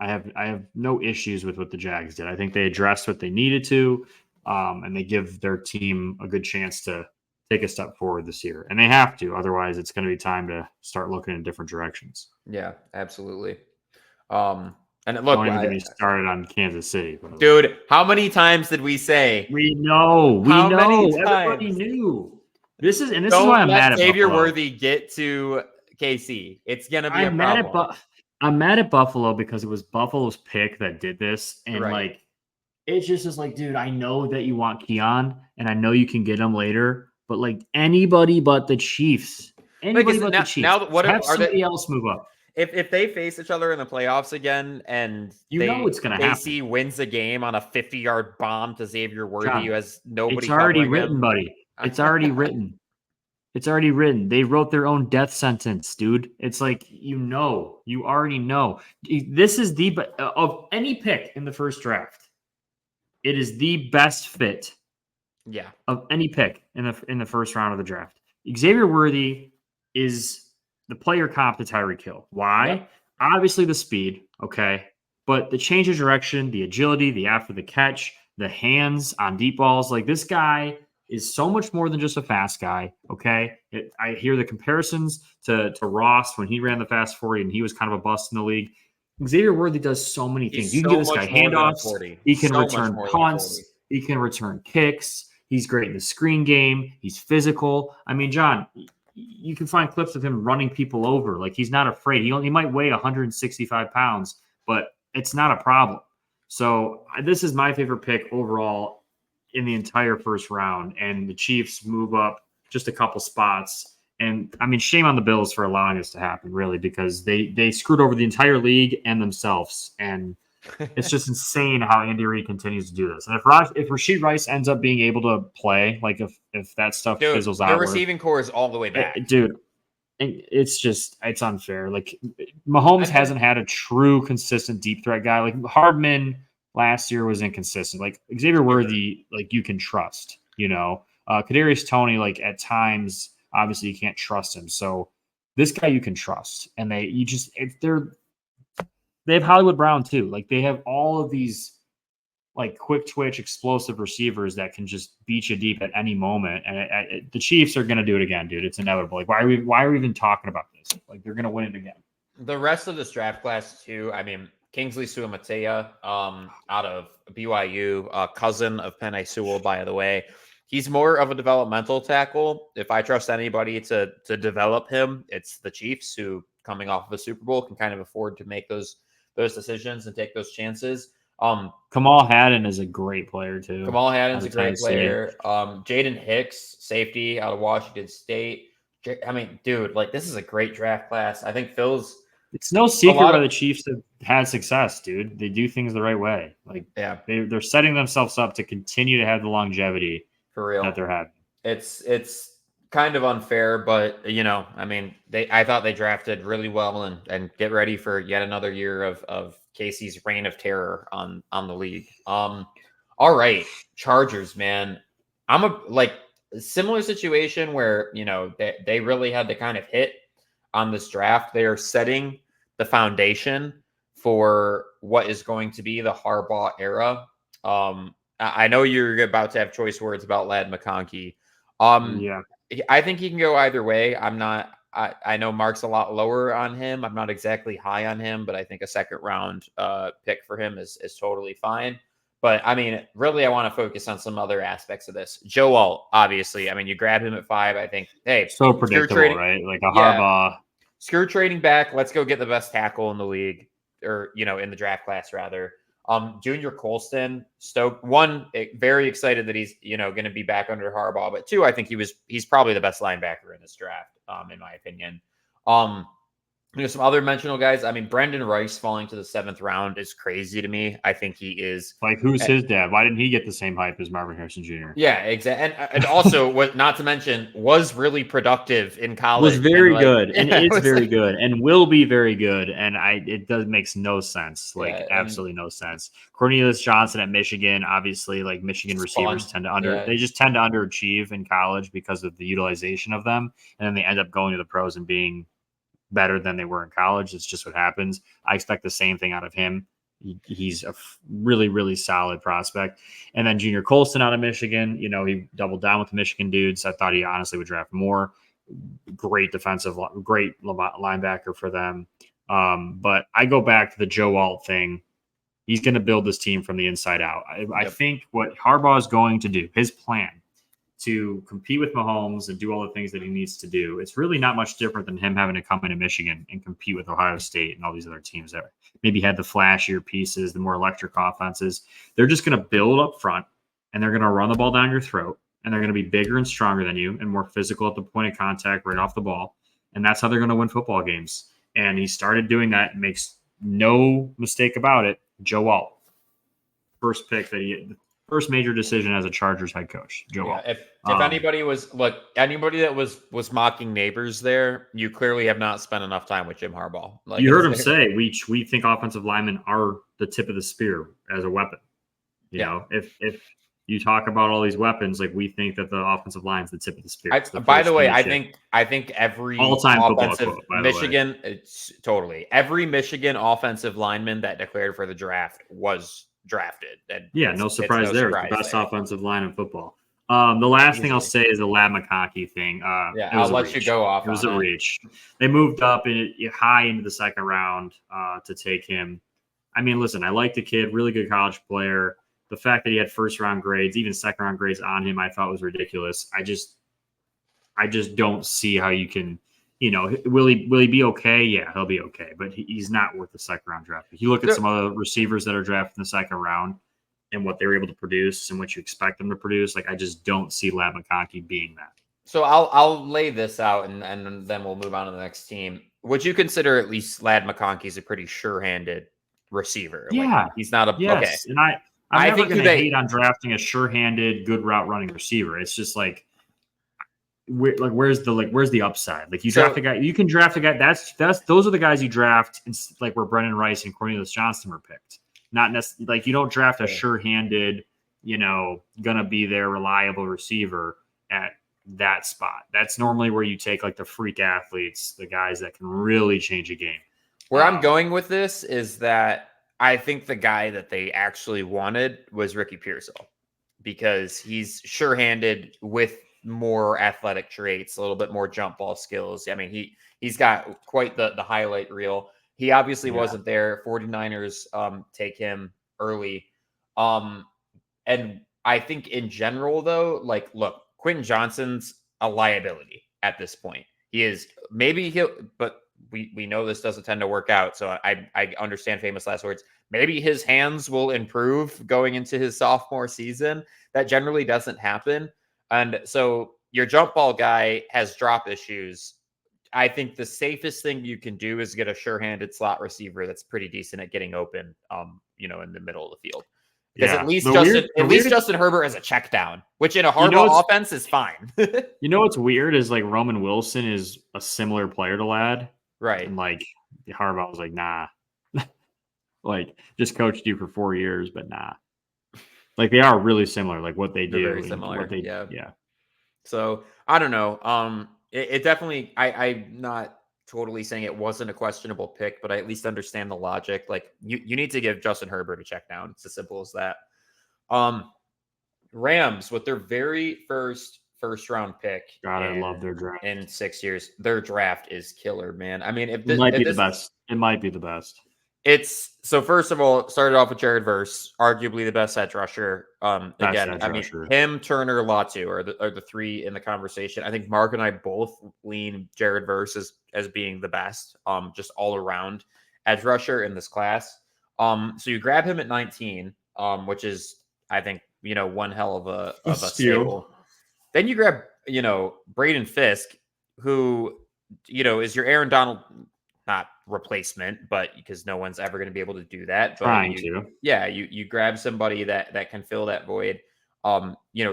B: I have no issues with what the Jags did. I think they addressed what they needed to, and they give their team a good chance to take a step forward this year. And they have to. Otherwise, it's going to be time to start looking in different directions.
A: Yeah, absolutely. And look,
B: don't even get me started on Kansas City.
A: Dude, how many times did we say?
B: We know. Everybody knew. This is why I'm mad at
A: Xavier
B: Buffalo.
A: Worthy get to KC. It's going to be a problem.
B: I'm mad at Buffalo because it was Buffalo's pick that did this. And it just is like, dude, I know that you want Keon and I know you can get him later, but anybody but the Chiefs. Anybody but the Chiefs.
A: Now,
B: have somebody else move up.
A: If they face each other in the playoffs again and
B: it's going to happen.
A: KC wins a game on a 50-yard bomb to Xavier Worthy who has nobody.
B: It's already written, buddy. It's already written. It's already written. They wrote their own death sentence, dude. It's like, you already know. This is of any pick in the first draft. It is the best fit.
A: Yeah. Of
B: any pick in the first round of the draft. Xavier Worthy is the player comp to Tyreek Hill. Why? Yep. Obviously the speed, okay? But the change of direction, the agility, the after the catch, the hands on deep balls, this guy is so much more than just a fast guy, okay? I hear the comparisons to Ross when he ran the fast 40 and he was kind of a bust in the league. Xavier Worthy does so many things. You can give this guy handoffs. He can return punts. He can return kicks. He's great in the screen game. He's physical. I mean, John, you can find clips of him running people over. He's not afraid. He might weigh 165 pounds, but it's not a problem. So this is my favorite pick overall in the entire first round. And the Chiefs move up just a couple spots. And I mean, shame on the Bills for allowing this to happen, really, because they screwed over the entire league and themselves. And it's just insane how Andy Reid continues to do this. And if Rashid Rice ends up being able to play, if that stuff fizzles out,
A: the receiving core is all the way back,
B: dude. It's unfair. Mahomes hasn't had a true consistent deep threat guy. Hardman last year was inconsistent. Xavier Worthy, you can trust. Kadarius Toney, at times, obviously you can't trust him. So this guy you can trust, and they have Hollywood Brown too. They have all of these quick twitch, explosive receivers that can just beat you deep at any moment. And the Chiefs are going to do it again, dude. It's inevitable. Why are we even talking about this? They're going to win it again.
A: The rest of this draft class too. I mean, Kingsley Suamataia, out of BYU, cousin of Penei Sewell, by the way. he's more of a developmental tackle. If I trust anybody to develop him, it's the Chiefs, who coming off of a Super Bowl can kind of afford to make those decisions and take those chances.
B: Kamal Haddon is a great player too.
A: Kamal Haddon's a great
B: Tennessee
A: player. Jaden Hicks, safety out of Washington State. I mean, dude, like this is a great draft class. I think Phil's.
B: It's no secret
A: lot
B: why
A: of-
B: the Chiefs have had success, dude. They do things the right way. Like
A: Yeah,
B: they're setting themselves up to continue to have the longevity
A: for real.
B: that they're having.
A: It's kind of unfair, but I mean, I thought they drafted really well and get ready for yet another year of Casey's reign of terror on the league. All right, Chargers, man. I'm a similar situation where they really had to kind of hit on this draft. They are setting the foundation for what is going to be the Harbaugh era. I know you're about to have choice words about Ladd McConkey.
B: Yeah.
A: I think he can go either way. I know Mark's a lot lower on him. I'm not exactly high on him, but I think a second round pick for him is totally fine. But I mean, really, I want to focus on some other aspects of this. Joe Alt, obviously. I mean, you grab him at 5. I think, hey,
B: So predictable, right? Like a
A: Yeah.
B: Harbaugh.
A: screw trading back. Let's go get the best tackle in the league, or in the draft class rather. Junior Colston, Stoke. One, very excited that he's going to be back under Harbaugh, but two, I think he's probably the best linebacker in this draft, in my opinion. Some other mentionable guys. I mean, Brendan Rice falling to the 7th round is crazy to me. I think he is.
B: Like, who's his dad? Why didn't he get the same hype as Marvin Harrison Jr.?
A: Yeah, exactly. And also, what not to mention, was really productive in college.
B: Was very
A: and,
B: good, and
A: yeah,
B: is very good, and will be very good. And it makes no sense, absolutely no sense. Cornelius Johnson at Michigan, obviously, like Michigan receivers tend to they just tend to underachieve in college because of the utilization of them, and then they end up going to the pros and being better than they were in college. It's just what happens. I expect the same thing out of him. He's a really, really solid prospect. And then Junior Colston out of Michigan, he doubled down with the Michigan dudes. I thought he honestly would draft more. Great linebacker for them. But I go back to the Joe Alt thing. He's going to build this team from the inside out. I think what Harbaugh is going to do, his plan to compete with Mahomes and do all the things that he needs to do, it's really not much different than him having to come into Michigan and compete with Ohio State and all these other teams that maybe had the flashier pieces, the more electric offenses. They're just going to build up front, and they're going to run the ball down your throat, and they're going to be bigger and stronger than you and more physical at the point of contact right off the ball. And that's how they're going to win football games. And he started doing that. Makes no mistake about it. Joe Alt, first pick first major decision as a Chargers head coach. Joe Alt.
A: If anybody that was mocking Neighbors there, you clearly have not spent enough time with Jim Harbaugh.
B: You heard him say we think offensive linemen are the tip of the spear as a weapon. You know, if you talk about all these weapons, like we think that the offensive line is the tip of the spear.
A: By the way, I think every
B: all-time
A: offensive
B: football quote,
A: Michigan, it's totally every Michigan offensive lineman that declared for the draft was drafted. And
B: no surprise there. It's the best offensive line in football. The last thing I'll say is the Ladd McConkey thing.
A: I'll let you go off.
B: It was a reach. They moved up high into the 2nd round to take him. I mean, listen, I like the kid, really good college player. The fact that he had 1st-round grades, even 2nd-round grades on him, I thought was ridiculous. I just don't see how you can, will he be okay? Yeah, he'll be okay, but he's not worth the 2nd-round draft. If you look at some other receivers that are drafted in the 2nd round and what they were able to produce and what you expect them to produce, I just don't see Ladd McConkey being that.
A: So I'll lay this out and then we'll move on to the next team. Would you consider at least Ladd McConkey's a pretty sure-handed receiver?
B: Yeah,
A: he's not a
B: okay. And I'm never going to hate on drafting a sure-handed, good route running receiver. It's just where's the upside? Like you draft a guy, you can draft a guy. Those are the guys you draft. Like where Brendan Rice and Cornelius Johnson were picked. Not necessarily like you don't draft a sure-handed, gonna be their reliable receiver at that spot. That's normally where you take like the freak athletes, the guys that can really change a game.
A: Where I'm going with this is that I think the guy that they actually wanted was Ricky Pearsall because he's sure-handed with more athletic traits, a little bit more jump ball skills. I mean, he's got quite the highlight reel. He obviously wasn't there. 49ers take him early. And I think in general, though, like, look, Quentin Johnston's a liability at this point. He is but we know this doesn't tend to work out. So I understand famous last words. Maybe his hands will improve going into his sophomore season. That generally doesn't happen. And so your jump ball guy has drop issues. I think the safest thing you can do is get a sure-handed slot receiver that's pretty decent at getting open, in the middle of the field. Because at least Justin Herbert has a check down, which in a Harbaugh offense is fine.
B: You know what's weird is like Roman Wilson is a similar player to Ladd.
A: Right.
B: And like Harbaugh was like, nah. Like just coached you for 4 years, but nah. Like they are really similar, like what they do.
A: Very similar.
B: Yeah.
A: So I don't know. It definitely I'm not totally saying it wasn't a questionable pick, but I at least understand the logic. Like you need to give Justin Herbert a check down. It's as simple as that. Rams with their very first round pick.
B: God, I love their draft.
A: In 6 years. Their draft is killer, man. I mean,
B: It might be the best. It might be the best.
A: It's so first of all, started off with Jared Verse, arguably the best edge rusher. Him, Turner, Latu are the three in the conversation. I think Mark and I both lean Jared Verse as being the best, just all around edge rusher in this class. So you grab him at 19, which is I think one hell of a steal. Then you grab Braden Fisk, who is your Aaron Donald. Not replacement, but because no one's ever going to be able to do that. But you grab somebody that can fill that void.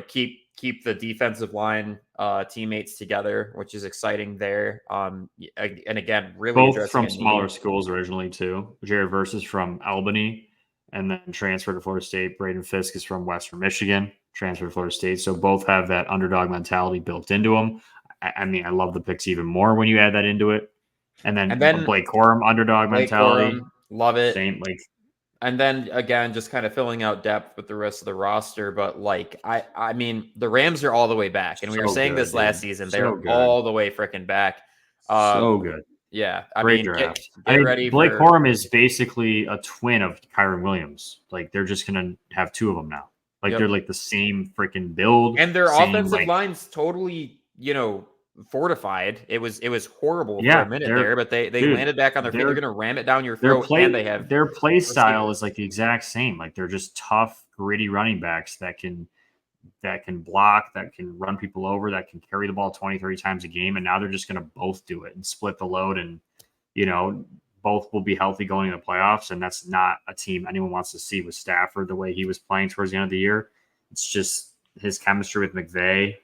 A: Keep the defensive line teammates together, which is exciting there. And again, really
B: both from smaller schools originally too. Jared Verse is from Albany, and then transferred to Florida State. Braden Fisk is from Western Michigan, transferred to Florida State. So both have that underdog mentality built into them. I mean, I love the picks even more when you add that into it. And then Blake Corum, underdog mentality.
A: Love it.
B: Same, like,
A: and then again, just kind of filling out depth with the rest of the roster. But like, I mean, the Rams are all the way back, and we were saying this last season. They're all the way freaking back.
B: So good.
A: Yeah,
B: Great draft. Get ready. Blake Corum is basically a twin of Kyren Williams. Like they're just gonna have two of them now. Like they're like the same freaking build,
A: and their offensive line's totally fortified. It was horrible for a minute there, but they landed back on their feet. They're going to ram it down your throat, and they have
B: their play style is like the exact same. Like they're just tough, gritty running backs that can block, that can run people over, that can carry the ball 20-30 times a game. And now they're just going to both do it and split the load, and both will be healthy going into the playoffs. And that's not a team anyone wants to see with Stafford the way he was playing towards the end of the year. It's just his chemistry with McVay,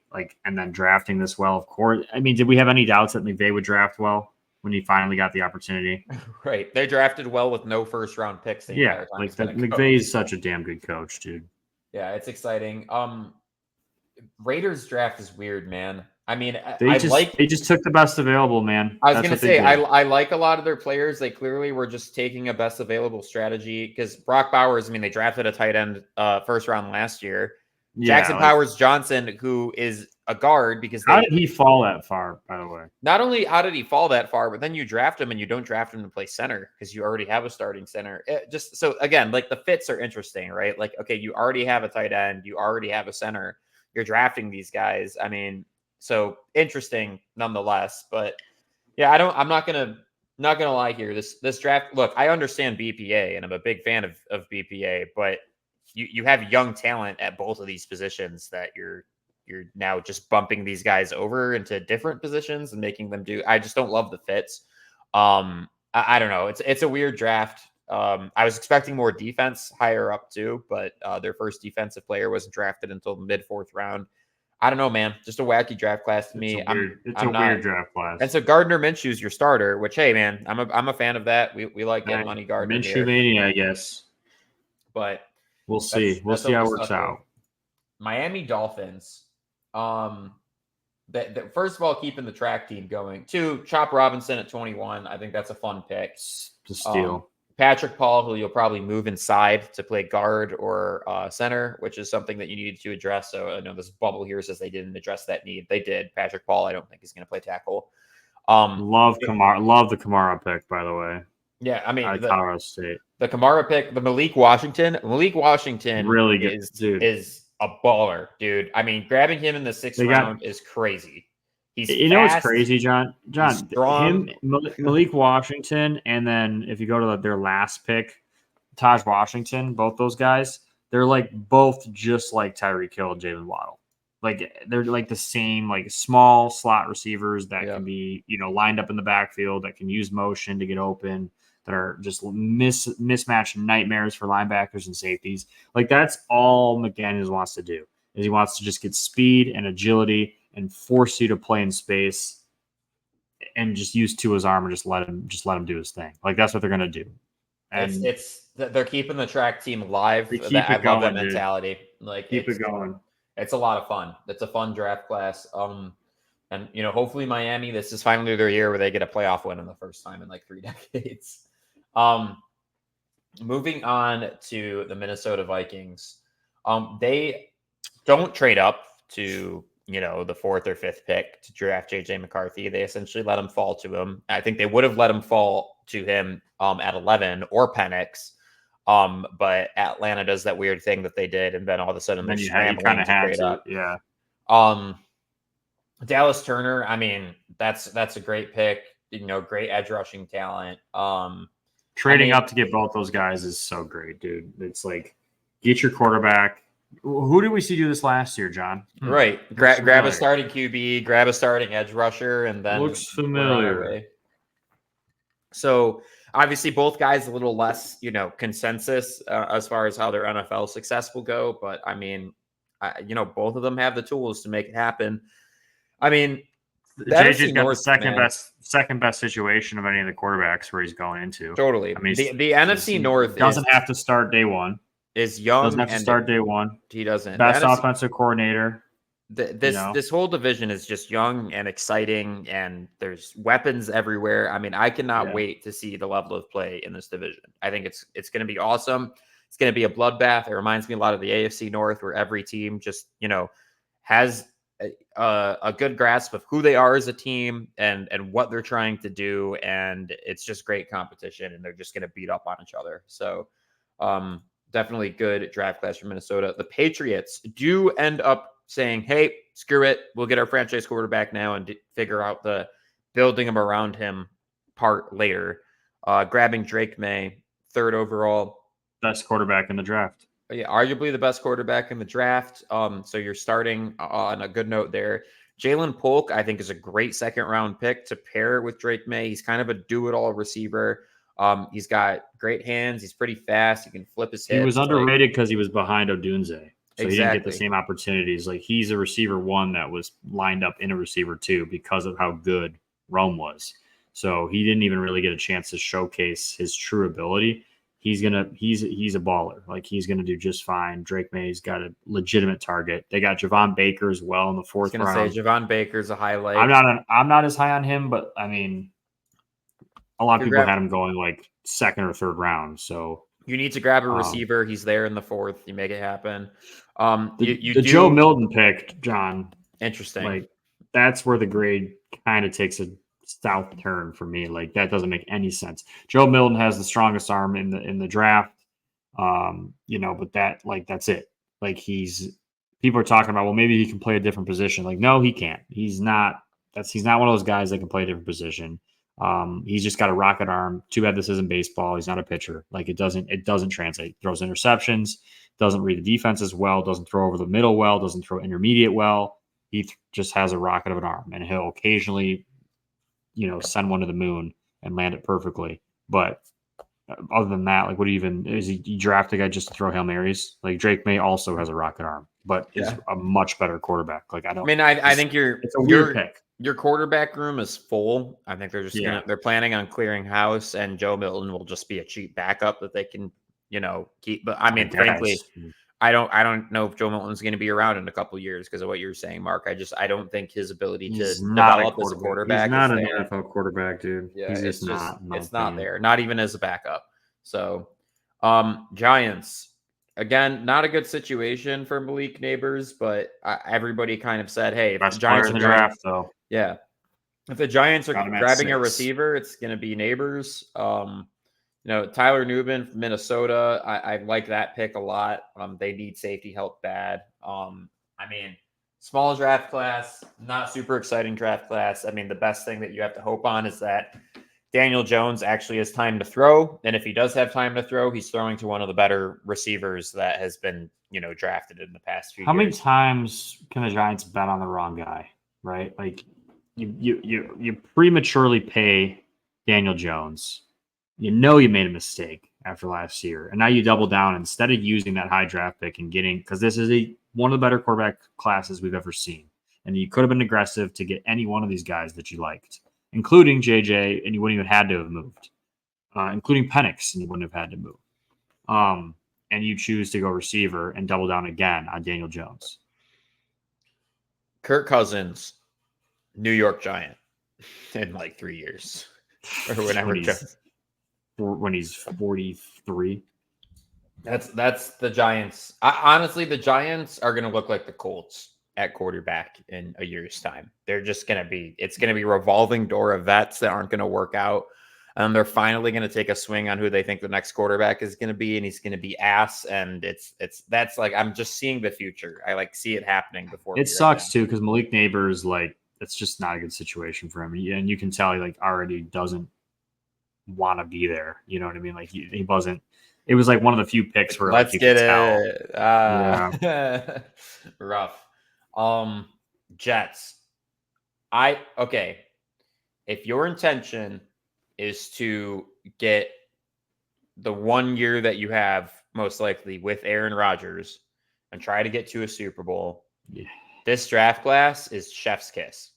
B: and then drafting this well, of course. I mean, did we have any doubts that McVay would draft well when he finally got the opportunity?
A: Right. They drafted well with no first round picks.
B: McVay is such a damn good coach, dude.
A: Yeah, it's exciting. Raiders draft is weird, man. I mean,
B: they just took the best available, man.
A: I was going to say, I like a lot of their players. They clearly were just taking a best available strategy because Brock Bowers, I mean, they drafted a tight end first round last year. Jackson Powers Johnson, who is a guard, because
B: how did he fall that far, by the way?
A: Not only how did he fall that far, but then you draft him and you don't draft him to play center because you already have a starting center. So again, like the fits are interesting, right? Like, okay, you already have a tight end, you already have a center, you're drafting these guys. I mean, so interesting nonetheless. But yeah, I'm not gonna lie here. This draft, look, I understand BPA and I'm a big fan of BPA, but you have young talent at both of these positions that you're now just bumping these guys over into different positions and making them do. I just don't love the fits. I don't know. It's a weird draft. I was expecting more defense higher up too, but their first defensive player wasn't drafted until the mid-4th round. I don't know, man. Just a wacky draft class to me.
B: It's a weird draft class.
A: And so Gardner Minshew's your starter, which, hey, man, I'm a fan of that. We like getting money Gardner.
B: Minshew mania, I guess.
A: But
B: we'll see. We'll see how it works out.
A: Miami Dolphins. First of all, keeping the track team going. 2, Chop Robinson at 21. I think that's a fun pick.
B: To steal.
A: Patrick Paul, who you'll probably move inside to play guard or center, which is something that you needed to address. So I know this bubble here says they didn't address that need. They did. Patrick Paul, I don't think he's going to play tackle.
B: Love Kamara. Love the Kamara pick, by the way.
A: Yeah, I mean,
B: Colorado State.
A: The Kamara pick, the Malik Washington. Malik Washington
B: really good,
A: is a baller, dude. I mean, grabbing him in the sixth round is crazy. He's
B: you
A: fast,
B: know what's crazy, John?
A: he's strong.
B: Malik Washington, and then if you go to their last pick, Taj Washington, both those guys, they're like both just like Tyreek Hill and Jalen Waddle. Like they're like the same, like small slot receivers that can be, lined up in the backfield, that can use motion to get open, that are just mismatch nightmares for linebackers and safeties. Like that's all McDaniels wants to do, is he wants to just get speed and agility and force you to play in space and just use Tua's arm and just let him do his thing. Like that's what they're gonna do. And
A: they're keeping the track team alive. I love that mentality. Dude. Like
B: keep it going.
A: It's a lot of fun. It's a fun draft class. And hopefully Miami, this is finally their year where they get a playoff win in the first time in like 3 decades. Moving on to the Minnesota Vikings. They don't trade up to the 4th or 5th pick to draft JJ McCarthy. They essentially let him fall to him. I think they would have let him fall to him at 11 or Penix. But Atlanta does that weird thing that they did, and then all of a sudden they're scrambling to trade up.
B: Yeah.
A: Dallas Turner, I mean, that's a great pick. Great edge rushing talent.
B: Trading up to get both those guys is so great, dude. It's like get your quarterback. Who did we see do this last year, John?
A: Right. Grab a starting QB, grab a starting edge rusher, and then
B: looks familiar.
A: So obviously both guys a little less, consensus as far as how their NFL success will go. But I mean, both of them have the tools to make it happen. I mean,
B: JJ's got the second best situation of any of the quarterbacks where he's going into.
A: Totally.
B: I mean,
A: the NFC North
B: doesn't have to start day one.
A: Is young.
B: Doesn't have to start day one.
A: He doesn't.
B: Best offensive coordinator.
A: This whole division is just young and exciting, and there's weapons everywhere. I mean, I cannot wait to see the level of play in this division. I think it's going to be awesome. It's going to be a bloodbath. It reminds me a lot of the AFC North, where every team just has a good grasp of who they are as a team and what they're trying to do, and it's just great competition, and they're just going to beat up on each other. So definitely good draft class for Minnesota. The Patriots do end up saying, hey, screw it, we'll get our franchise quarterback now and figure out the building him around him part later. Grabbing Drake May, 3rd overall.
B: Best quarterback in the draft.
A: Yeah, arguably the best quarterback in the draft. So you're starting on a good note there. Jalen Polk, I think, is a great 2nd round pick to pair with Drake May. He's kind of a do-it-all receiver. He's got great hands. He's pretty fast. He can flip his hips.
B: He was underrated because he was behind Odunze. So he didn't get the same opportunities. Like he's a receiver 1 that was lined up in a receiver 2 because of how good Rome was. So he didn't even really get a chance to showcase his true ability. He's a baller. Like he's gonna do just fine. Drake May's got a legitimate target. They got Javon Baker as well in the 4th round.
A: I was gonna say Javon Baker's a highlight.
B: I'm not as high on him, but I mean, a lot of people had him going like 2nd or 3rd round. So
A: you need to grab a receiver. He's there in the 4th. You make it happen.
B: Joe Milton pick, John.
A: Interesting.
B: Like that's where the grade kind of takes a south turn for me. Like that doesn't make any sense. Joe Milton has the strongest arm in the draft. But that's it. Like people are talking about, well, maybe he can play a different position. Like, no, he can't. He's not one of those guys that can play a different position. He's just got a rocket arm. Too bad this isn't baseball. He's not a pitcher. Like it doesn't translate. Throws interceptions, doesn't read the defense as well, doesn't throw over the middle well, doesn't throw intermediate well. He just has a rocket of an arm, and he'll occasionally, send one to the moon and land it perfectly. But other than that, like, is he draft a guy just to throw Hail Marys? Like Drake May also has a rocket arm, but is a much better quarterback. Like I think
A: it's a weird pick. Your quarterback room is full. I think they're just they're planning on clearing house, and Joe Milton will just be a cheap backup that they can, keep. But I mean, frankly, I don't know if Joe Milton's going to be around in a couple of years because of what you're saying, Mark. I don't think his ability to develop as a quarterback.
B: He's not an NFL quarterback, dude.
A: Yeah,
B: it's
A: not there. Not even as a backup. So, Giants. Again, not a good situation for Malik Neighbors, but everybody kind of said, hey, if the Giants are
B: in the draft, though.
A: Yeah. If the Giants are grabbing a receiver, it's going to be Neighbors. Tyler Nubin from Minnesota. I like that pick a lot. They need safety help bad. Small draft class, not super exciting draft class. The best thing that you have to hope on is that Daniel Jones actually has time to throw. And if he does have time to throw, he's throwing to one of the better receivers that has been, drafted in the past few years.
B: How many times can the Giants bet on the wrong guy, right? Like you prematurely pay Daniel Jones. You made a mistake after last year. And now you double down instead of using that high draft pick and getting, because this is one of the better quarterback classes we've ever seen. And you could have been aggressive to get any one of these guys that you liked, including JJ, and you wouldn't even had to have moved, including Penix, and you wouldn't have had to move. And you choose to go receiver and double down again on Daniel Jones.
A: Kirk Cousins, New York Giant in like 3 years or whenever.
B: When he's 43.
A: That's the Giants. Honestly, the Giants are going to look like the Colts at quarterback in a year's time. They're just going to be, it's going to be a revolving door of vets that aren't going to work out. They're finally going to take a swing on who they think the next quarterback is going to be, and he's going to be ass. And that's like, I'm just seeing the future. I see it happening before.
B: It sucks too, because Malik Neighbors, it's just not a good situation for him. And you can tell he already doesn't want to be there. You know what I mean? He wasn't. It was one of the few picks where
A: let's
B: you
A: get
B: it.
A: Yeah. Rough. Jets. If your intention is to get the 1 year that you have most likely with Aaron Rodgers and try to get to a Super Bowl, this draft class is chef's kiss.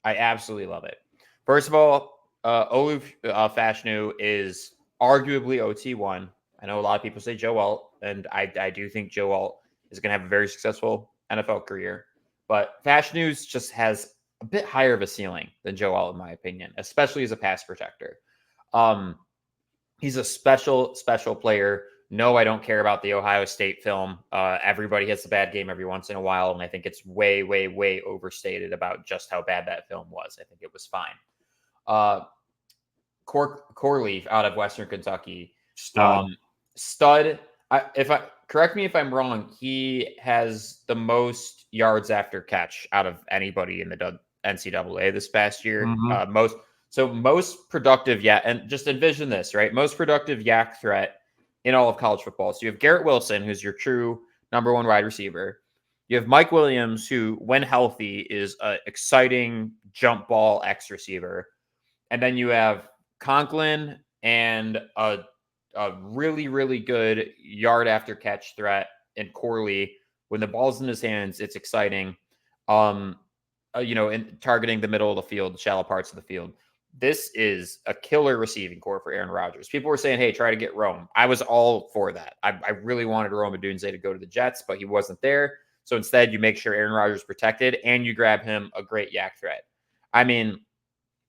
A: I absolutely love it. First of all, Olu Fashanu is arguably OT1. I know a lot of people say Joe Alt, and I do think Joe Alt is going to have a very successful NFL career. But Fashanu just has a bit higher of a ceiling than Joe Alt, in my opinion, especially as a pass protector. He's a special player. No, I don't care about the Ohio State film. Everybody hits a bad game every once in a while, and I think it's way, way, way overstated about just how bad that film was. I think it was fine. Corleaf out of Western Kentucky. Stud. Correct me if I'm wrong, he has the most yards after catch out of anybody in the NCAA this past year.
B: Mm-hmm.
A: Most productive, and just envision this, right? Most productive yak threat in all of college football. So you have Garrett Wilson, who's your true number one wide receiver. You have Mike Williams, who, when healthy, is an exciting jump ball X receiver. And then you have Conklin and a really, really good yard after catch threat in Corley. When the ball's in his hands, it's exciting. In targeting the middle of the field, the shallow parts of the field. This is a killer receiving core for Aaron Rodgers. People were saying, hey, try to get Rome. I was all for that. I really wanted Rome Odunze to go to the Jets, but he wasn't there. So instead, you make sure Aaron Rodgers is protected and you grab him a great yak threat.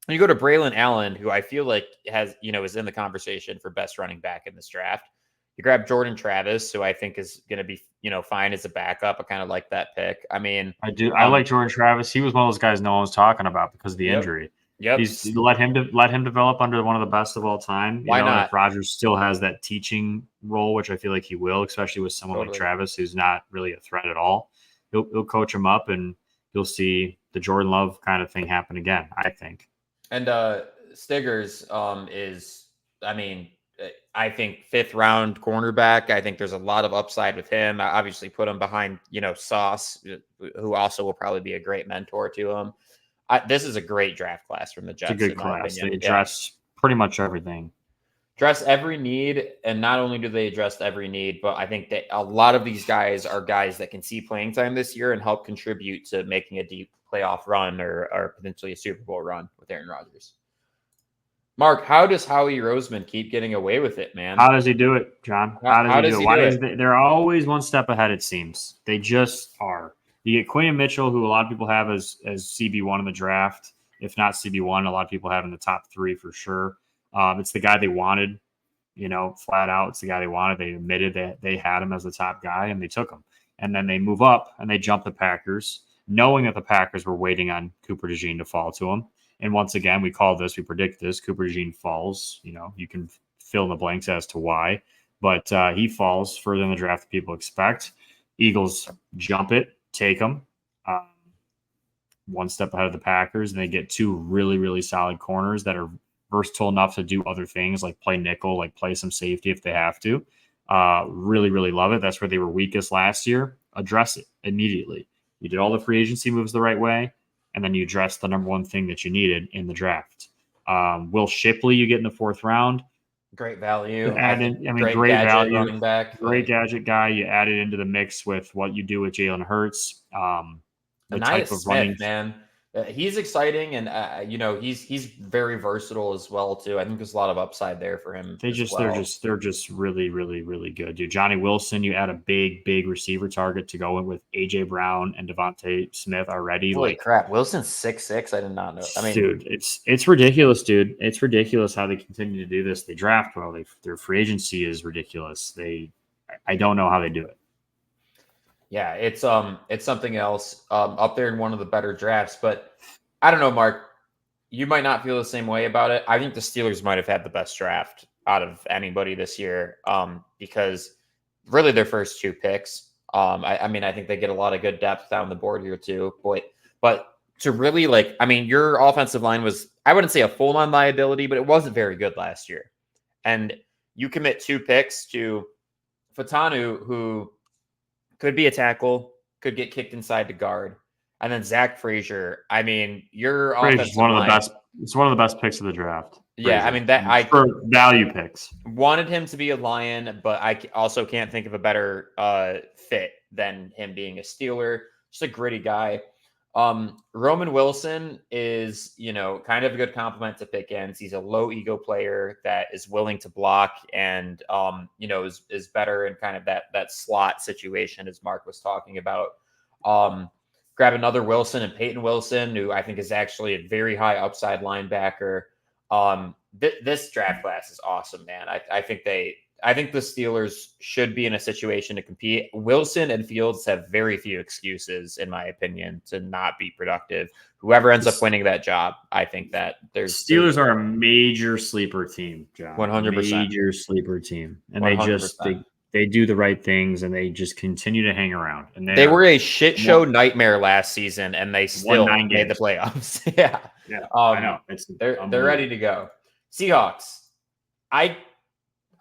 A: You go to Braylon Allen, who I feel like is in the conversation for best running back in this draft. You grab Jordan Travis, who I think is going to be, fine as a backup. I kind of like that pick. I do.
B: I like Jordan Travis. He was one of those guys no one was talking about because of the injury.
A: Yep.
B: He's let him develop under one of the best of all time.
A: Why not?
B: If Rodgers still has that teaching role, which I feel like he will, especially with someone like Travis, who's not really a threat at all. He'll coach him up, and you'll see the Jordan Love kind of thing happen again, I think.
A: And Stiggers is, I think 5th round cornerback. I think there's a lot of upside with him. I obviously put him behind, Sauce, who also will probably be a great mentor to him. This is a great draft class from the Jets.
B: It's a good class. They address pretty much everything.
A: Address every need, and not only do they address every need, but I think that a lot of these guys are guys that can see playing time this year and help contribute to making a deep playoff run or potentially a Super Bowl run with Aaron Rodgers. Mark, how does Howie Roseman keep getting away with it, man?
B: How does he do it, John?
A: How does he do it?
B: They're always one step ahead, it seems. They just are. You get Quinn Mitchell, who a lot of people have as CB1 in the draft. If not CB1, a lot of people have in the top 3 for sure. It's the guy they wanted, flat out. It's the guy they wanted. They admitted that they had him as the top guy, and they took him. And then they move up, and they jump the Packers, knowing that the Packers were waiting on Cooper DeJean to fall to him. And once again, we predict this. Cooper DeJean falls. You can fill in the blanks as to why. But he falls further in the draft than people expect. Eagles jump it, take him. One step ahead of the Packers, and they get two really, really solid corners that are versatile enough to do other things like play nickel, like play some safety if they have to. Really, really love it. That's where they were weakest last year. Address it immediately. You did all the free agency moves the right way, and then you addressed the number one thing that you needed in the draft. Will Shipley, you get in the 4th round.
A: Great value.
B: Great value.
A: Running back.
B: Great gadget guy. You added into the mix with what you do with Jalen Hurts. The type of running,
A: man. He's exciting, and he's very versatile as well too. I think there's a lot of upside there for him.
B: They're just really, really, really good, dude. Johnny Wilson, you add a big receiver target to go in with AJ Brown and Devontae Smith already.
A: Holy crap, Wilson's 6'6". I did not know. I mean,
B: dude, it's ridiculous, dude. It's ridiculous how they continue to do this. They draft well. Their free agency is ridiculous. I don't know how they do it.
A: Yeah, it's something else up there in one of the better drafts. But I don't know, Mark. You might not feel the same way about it. I think the Steelers might have had the best draft out of anybody this year because really their first 2 picks. I think they get a lot of good depth down the board here too. But to really your offensive line was, I wouldn't say a full-on liability, but it wasn't very good last year. And you commit 2 picks to Fatanu, who could be a tackle, could get kicked inside to guard. And then Zach Frazier. I mean, your offensive line.
B: It's one of the best picks of the draft.
A: Yeah,
B: Frazier. For value picks.
A: Wanted him to be a Lion, but I also can't think of a better fit than him being a Steeler. Just a gritty guy. Roman Wilson is, kind of a good compliment to Pickens. He's a low ego player that is willing to block and, is better in kind of that slot situation as Mark was talking about. Grab another Wilson and Peyton Wilson, who I think is actually a very high upside linebacker. This draft class is awesome, man. I think the Steelers should be in a situation to compete. Wilson and Fields have very few excuses, in my opinion, to not be productive. Whoever ends up winning that job, I think that
B: Steelers are a major sleeper team, John.
A: 100%.
B: Major sleeper team. And
A: 100%.
B: they do the right things and they just continue to hang around. And
A: they were a shit show nightmare last season and they still made the playoffs. Yeah.
B: I know.
A: They're ready to go. Seahawks. I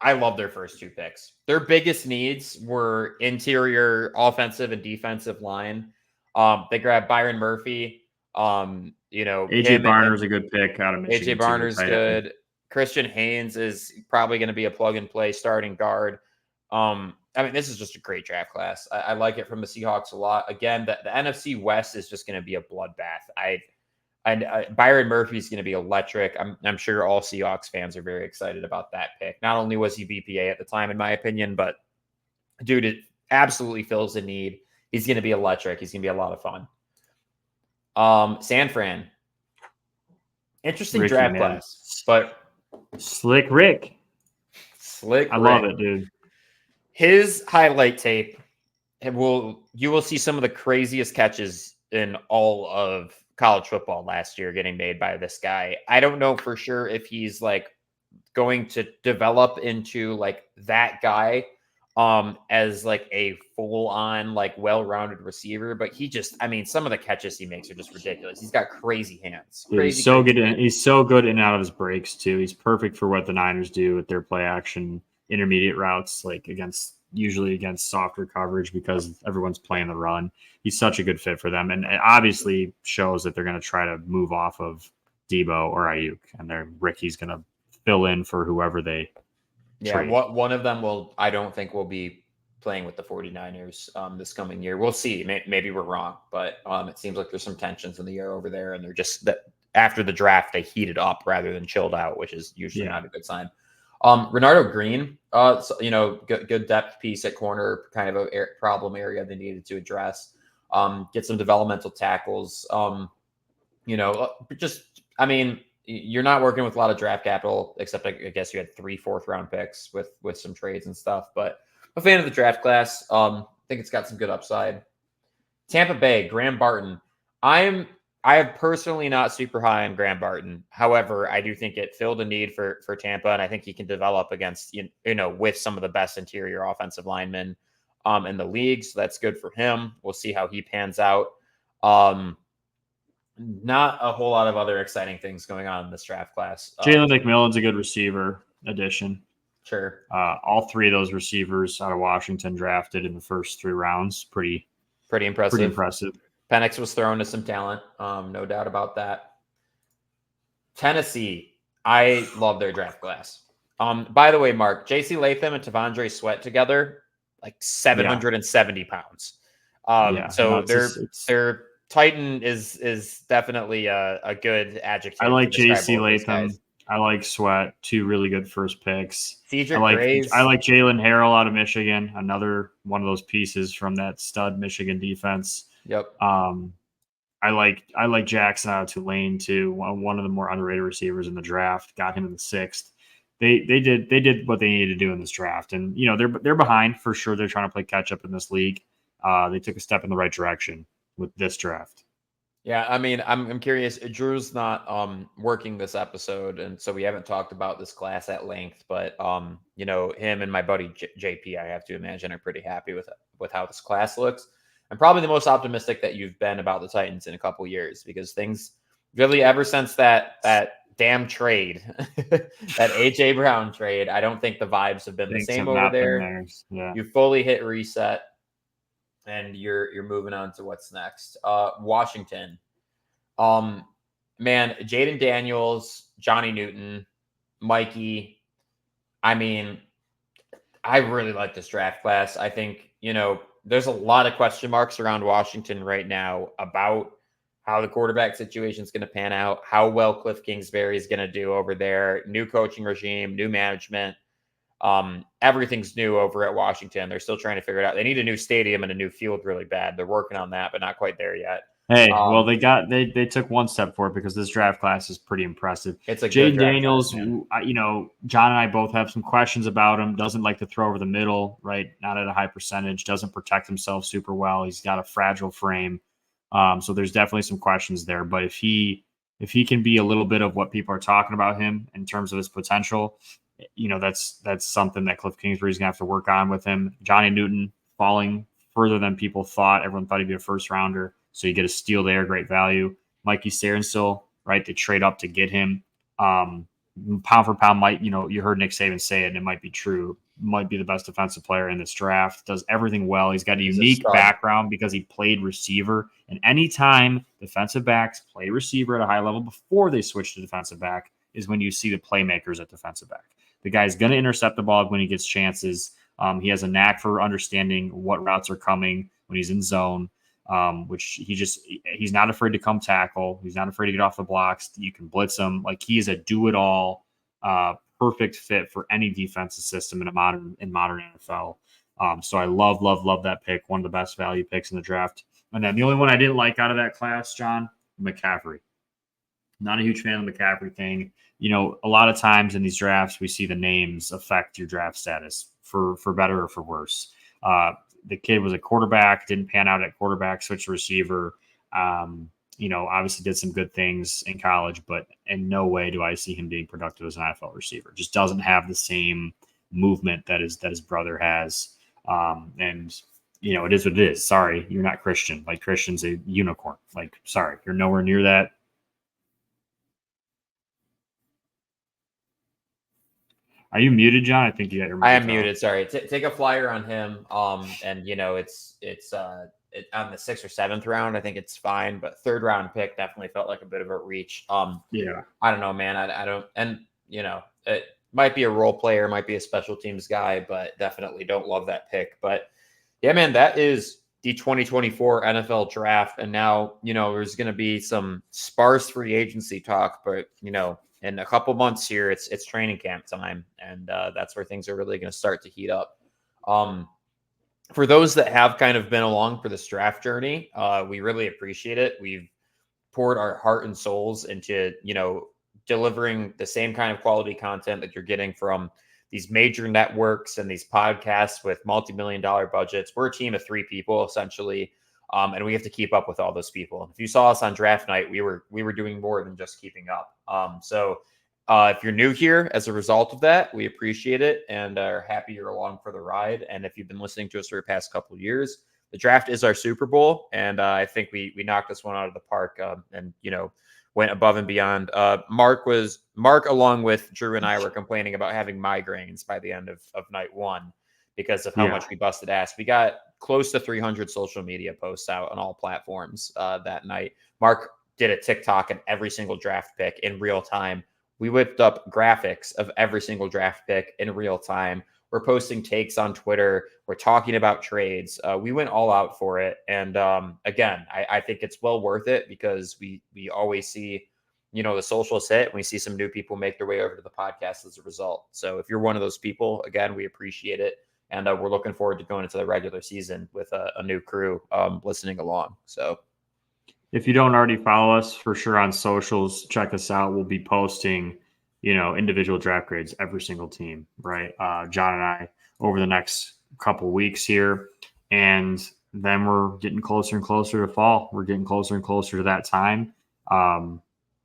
A: love their first 2 picks. Their biggest needs were interior offensive and defensive line. They grabbed Byron Murphy. AJ
B: Barner's a good pick out of Michigan.
A: AJ Barner's good. Christian Haynes is probably going to be a plug and play starting guard. This is just a great draft class. I like it from the Seahawks a lot. Again, the NFC West is just going to be a bloodbath. Byron Murphy is going to be electric. I'm sure all Seahawks fans are very excited about that pick. Not only was he BPA at the time, in my opinion, but dude, it absolutely fills a need. He's going to be electric. He's going to be a lot of fun. San Fran. Interesting
B: Ricky,
A: draft
B: man.
A: class, but
B: Slick Rick.
A: I
B: love it, dude.
A: His highlight tape you will see some of the craziest catches in all of college football last year getting made by this guy. I don't know for sure if he's going to develop into that guy as a full-on well-rounded receiver, but he just some of the catches he makes are just ridiculous. He's got crazy hands.
B: He's so good in and out of his breaks too. He's perfect for what the Niners do with their play action intermediate routes, usually against softer coverage because everyone's playing the run. He's such a good fit for them. And it obviously shows that they're going to try to move off of Debo or Ayuk, and Ricky's going to fill in for whoever they trade.
A: One of them I don't think will be playing with the 49ers this coming year. We'll see. Maybe we're wrong, but it seems like there's some tensions in the air over there, and they're just that after the draft, they heated up rather than chilled out, which is usually not a good sign. Renardo Green, good depth piece at corner, kind of a problem area they needed to address. Get some developmental tackles. You're not working with a lot of draft capital, except I guess you had 3 4th-round picks with some trades and stuff. But I'm a fan of the draft class. I think it's got some good upside. Tampa Bay, Graham Barton. I'm I am personally not super high on Graham Barton. However, I do think it filled a need for Tampa, and I think he can develop against with some of the best interior offensive linemen in the league. So that's good for him. We'll see how he pans out. Not a whole lot of other exciting things going on in this draft class.
B: Jalen McMillan's a good receiver addition.
A: Sure.
B: All three of those receivers out of Washington drafted in the first 3 rounds. Pretty impressive.
A: Penix was thrown to some talent. No doubt about that. Tennessee, I love their draft class. By the way, Mark, J.C. Latham and T'Vondre Sweat together, like 770 pounds. Their Titan is definitely a good adjective.
B: I like J.C. Latham. I like Sweat. 2 really good first picks.
A: Cedric
B: Graves. I like Jalen Harrell out of Michigan. Another one of those pieces from that stud Michigan defense.
A: Yep.
B: I like Jackson out of Tulane too. One of the more underrated receivers in the draft. Got him in the 6th. They did what they needed to do in this draft, and they're behind for sure. They're trying to play catch up in this league. They took a step in the right direction with this draft.
A: Yeah, I mean, I'm curious. Drew's not working this episode, and so we haven't talked about this class at length. But him and my buddy JP, I have to imagine, are pretty happy with how this class looks. I'm probably the most optimistic that you've been about the Titans in a couple years, because things really, ever since that damn trade, that AJ Brown trade, I don't think the vibes have been the same over there.
B: Yeah.
A: You fully hit reset, and you're moving on to what's next. Washington, man, Jaden Daniels, Johnny Newton, Mikey. I mean, I really like this draft class. I think there's a lot of question marks around Washington right now about how the quarterback situation is going to pan out, how well Cliff Kingsbury is going to do over there. New coaching regime, new management. Everything's new over at Washington. They're still trying to figure it out. They need a new stadium and a new field really bad. They're working on that, but not quite there yet.
B: Hey, well, they took one step forward, because this draft class is pretty impressive.
A: It's a
B: Jaden Daniels. John and I both have some questions about him. Doesn't like to throw over the middle, right? Not at a high percentage. Doesn't protect himself super well. He's got a fragile frame. So there's definitely some questions there. But if he can be a little bit of what people are talking about him in terms of his potential, that's something that Cliff Kingsbury is gonna have to work on with him. Johnny Newton falling further than people thought. Everyone thought he'd be a first rounder. So you get a steal there, great value. Mikey Sarenstill, right? They trade up to get him. Pound for pound, you heard Nick Saban say it, and it might be true. Might be the best defensive player in this draft. Does everything well. He's got a unique background because he played receiver. And anytime defensive backs play receiver at a high level before they switch to defensive back is when you see the playmakers at defensive back. The guy's going to intercept the ball when he gets chances. He has a knack for understanding what routes are coming when he's in zone. Which he's not afraid to come tackle. He's not afraid to get off the blocks. You can blitz him. Like, he is a do-it-all, perfect fit for any defensive system in modern NFL. So I love that pick. One of the best value picks in the draft. And then the only one I didn't like out of that class, John, McCaffrey. Not a huge fan of the McCaffrey thing. A lot of times in these drafts, we see the names affect your draft status for better or for worse. The kid was a quarterback, didn't pan out at quarterback, switched to receiver. Obviously did some good things in college, but in no way do I see him being productive as an NFL receiver. Just doesn't have the same movement that his brother has. It is what it is. Sorry, you're not Christian. Like, Christian's a unicorn. Like, sorry, you're nowhere near that. Are you muted, John? I think you got your.
A: I am muted. Sorry. Take a flyer on him. And it's on the 6th or 7th round. I think it's fine, but 3rd round pick definitely felt like a bit of a reach.
B: Yeah.
A: I don't know, man. I don't, and it might be a role player, might be a special teams guy, but definitely don't love that pick. But yeah, man, that is the 2024 NFL draft, and now there's going to be some sparse free agency talk, but in a couple months here, it's training camp time, and that's where things are really going to start to heat up. For those that have kind of been along for this draft journey, we really appreciate it. We've poured our heart and souls into, delivering the same kind of quality content that you're getting from these major networks and these podcasts with multi-million-dollar budgets. We're a team of 3 people, essentially. And we have to keep up with all those people. If you saw us on draft night, we were doing more than just keeping up. So if you're new here as a result of that, we appreciate it and are happy you're along for the ride. And if you've been listening to us for the past couple of years, the draft is our Super Bowl, and I think we knocked this one out of the park, and went above and beyond. Mark, along with Drew and I, were complaining about having migraines by the end of night one because of how much we busted ass. We got close to 300 social media posts out on all platforms that night. Mark did a TikTok and every single draft pick in real time. We whipped up graphics of every single draft pick in real time. We're posting takes on Twitter. We're talking about trades. We went all out for it. And again, I think it's well worth it because we always see, the socials hit and we see some new people make their way over to the podcast as a result. So if you're one of those people, again, we appreciate it. And we're looking forward to going into the regular season with a new crew listening along. So
B: if you don't already follow us for sure on socials, check us out. We'll be posting individual draft grades, every single team, right? John and I over the next couple weeks here. And then we're getting closer and closer to fall. We're getting closer and closer to that time.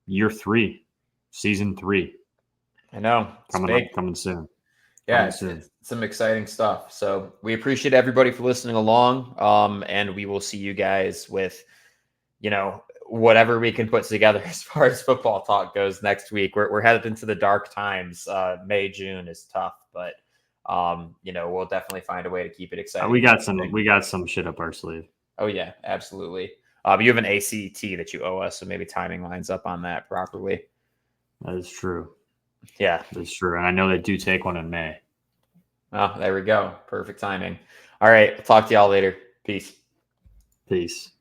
B: Year 3, season 3.
A: I know.
B: Coming soon.
A: Yeah, it's some exciting stuff. So we appreciate everybody for listening along. And we will see you guys with, whatever we can put together as far as football talk goes next week. We're headed into the dark times. May, June is tough, but we'll definitely find a way to keep it exciting.
B: We got some shit up our sleeve.
A: Oh yeah, absolutely. You have an ACT that you owe us, so maybe timing lines up on that properly.
B: That is true.
A: Yeah,
B: that's true. And I know they do take one in May.
A: Oh, there we go. Perfect timing. All right. I'll talk to y'all later. Peace.
B: Peace.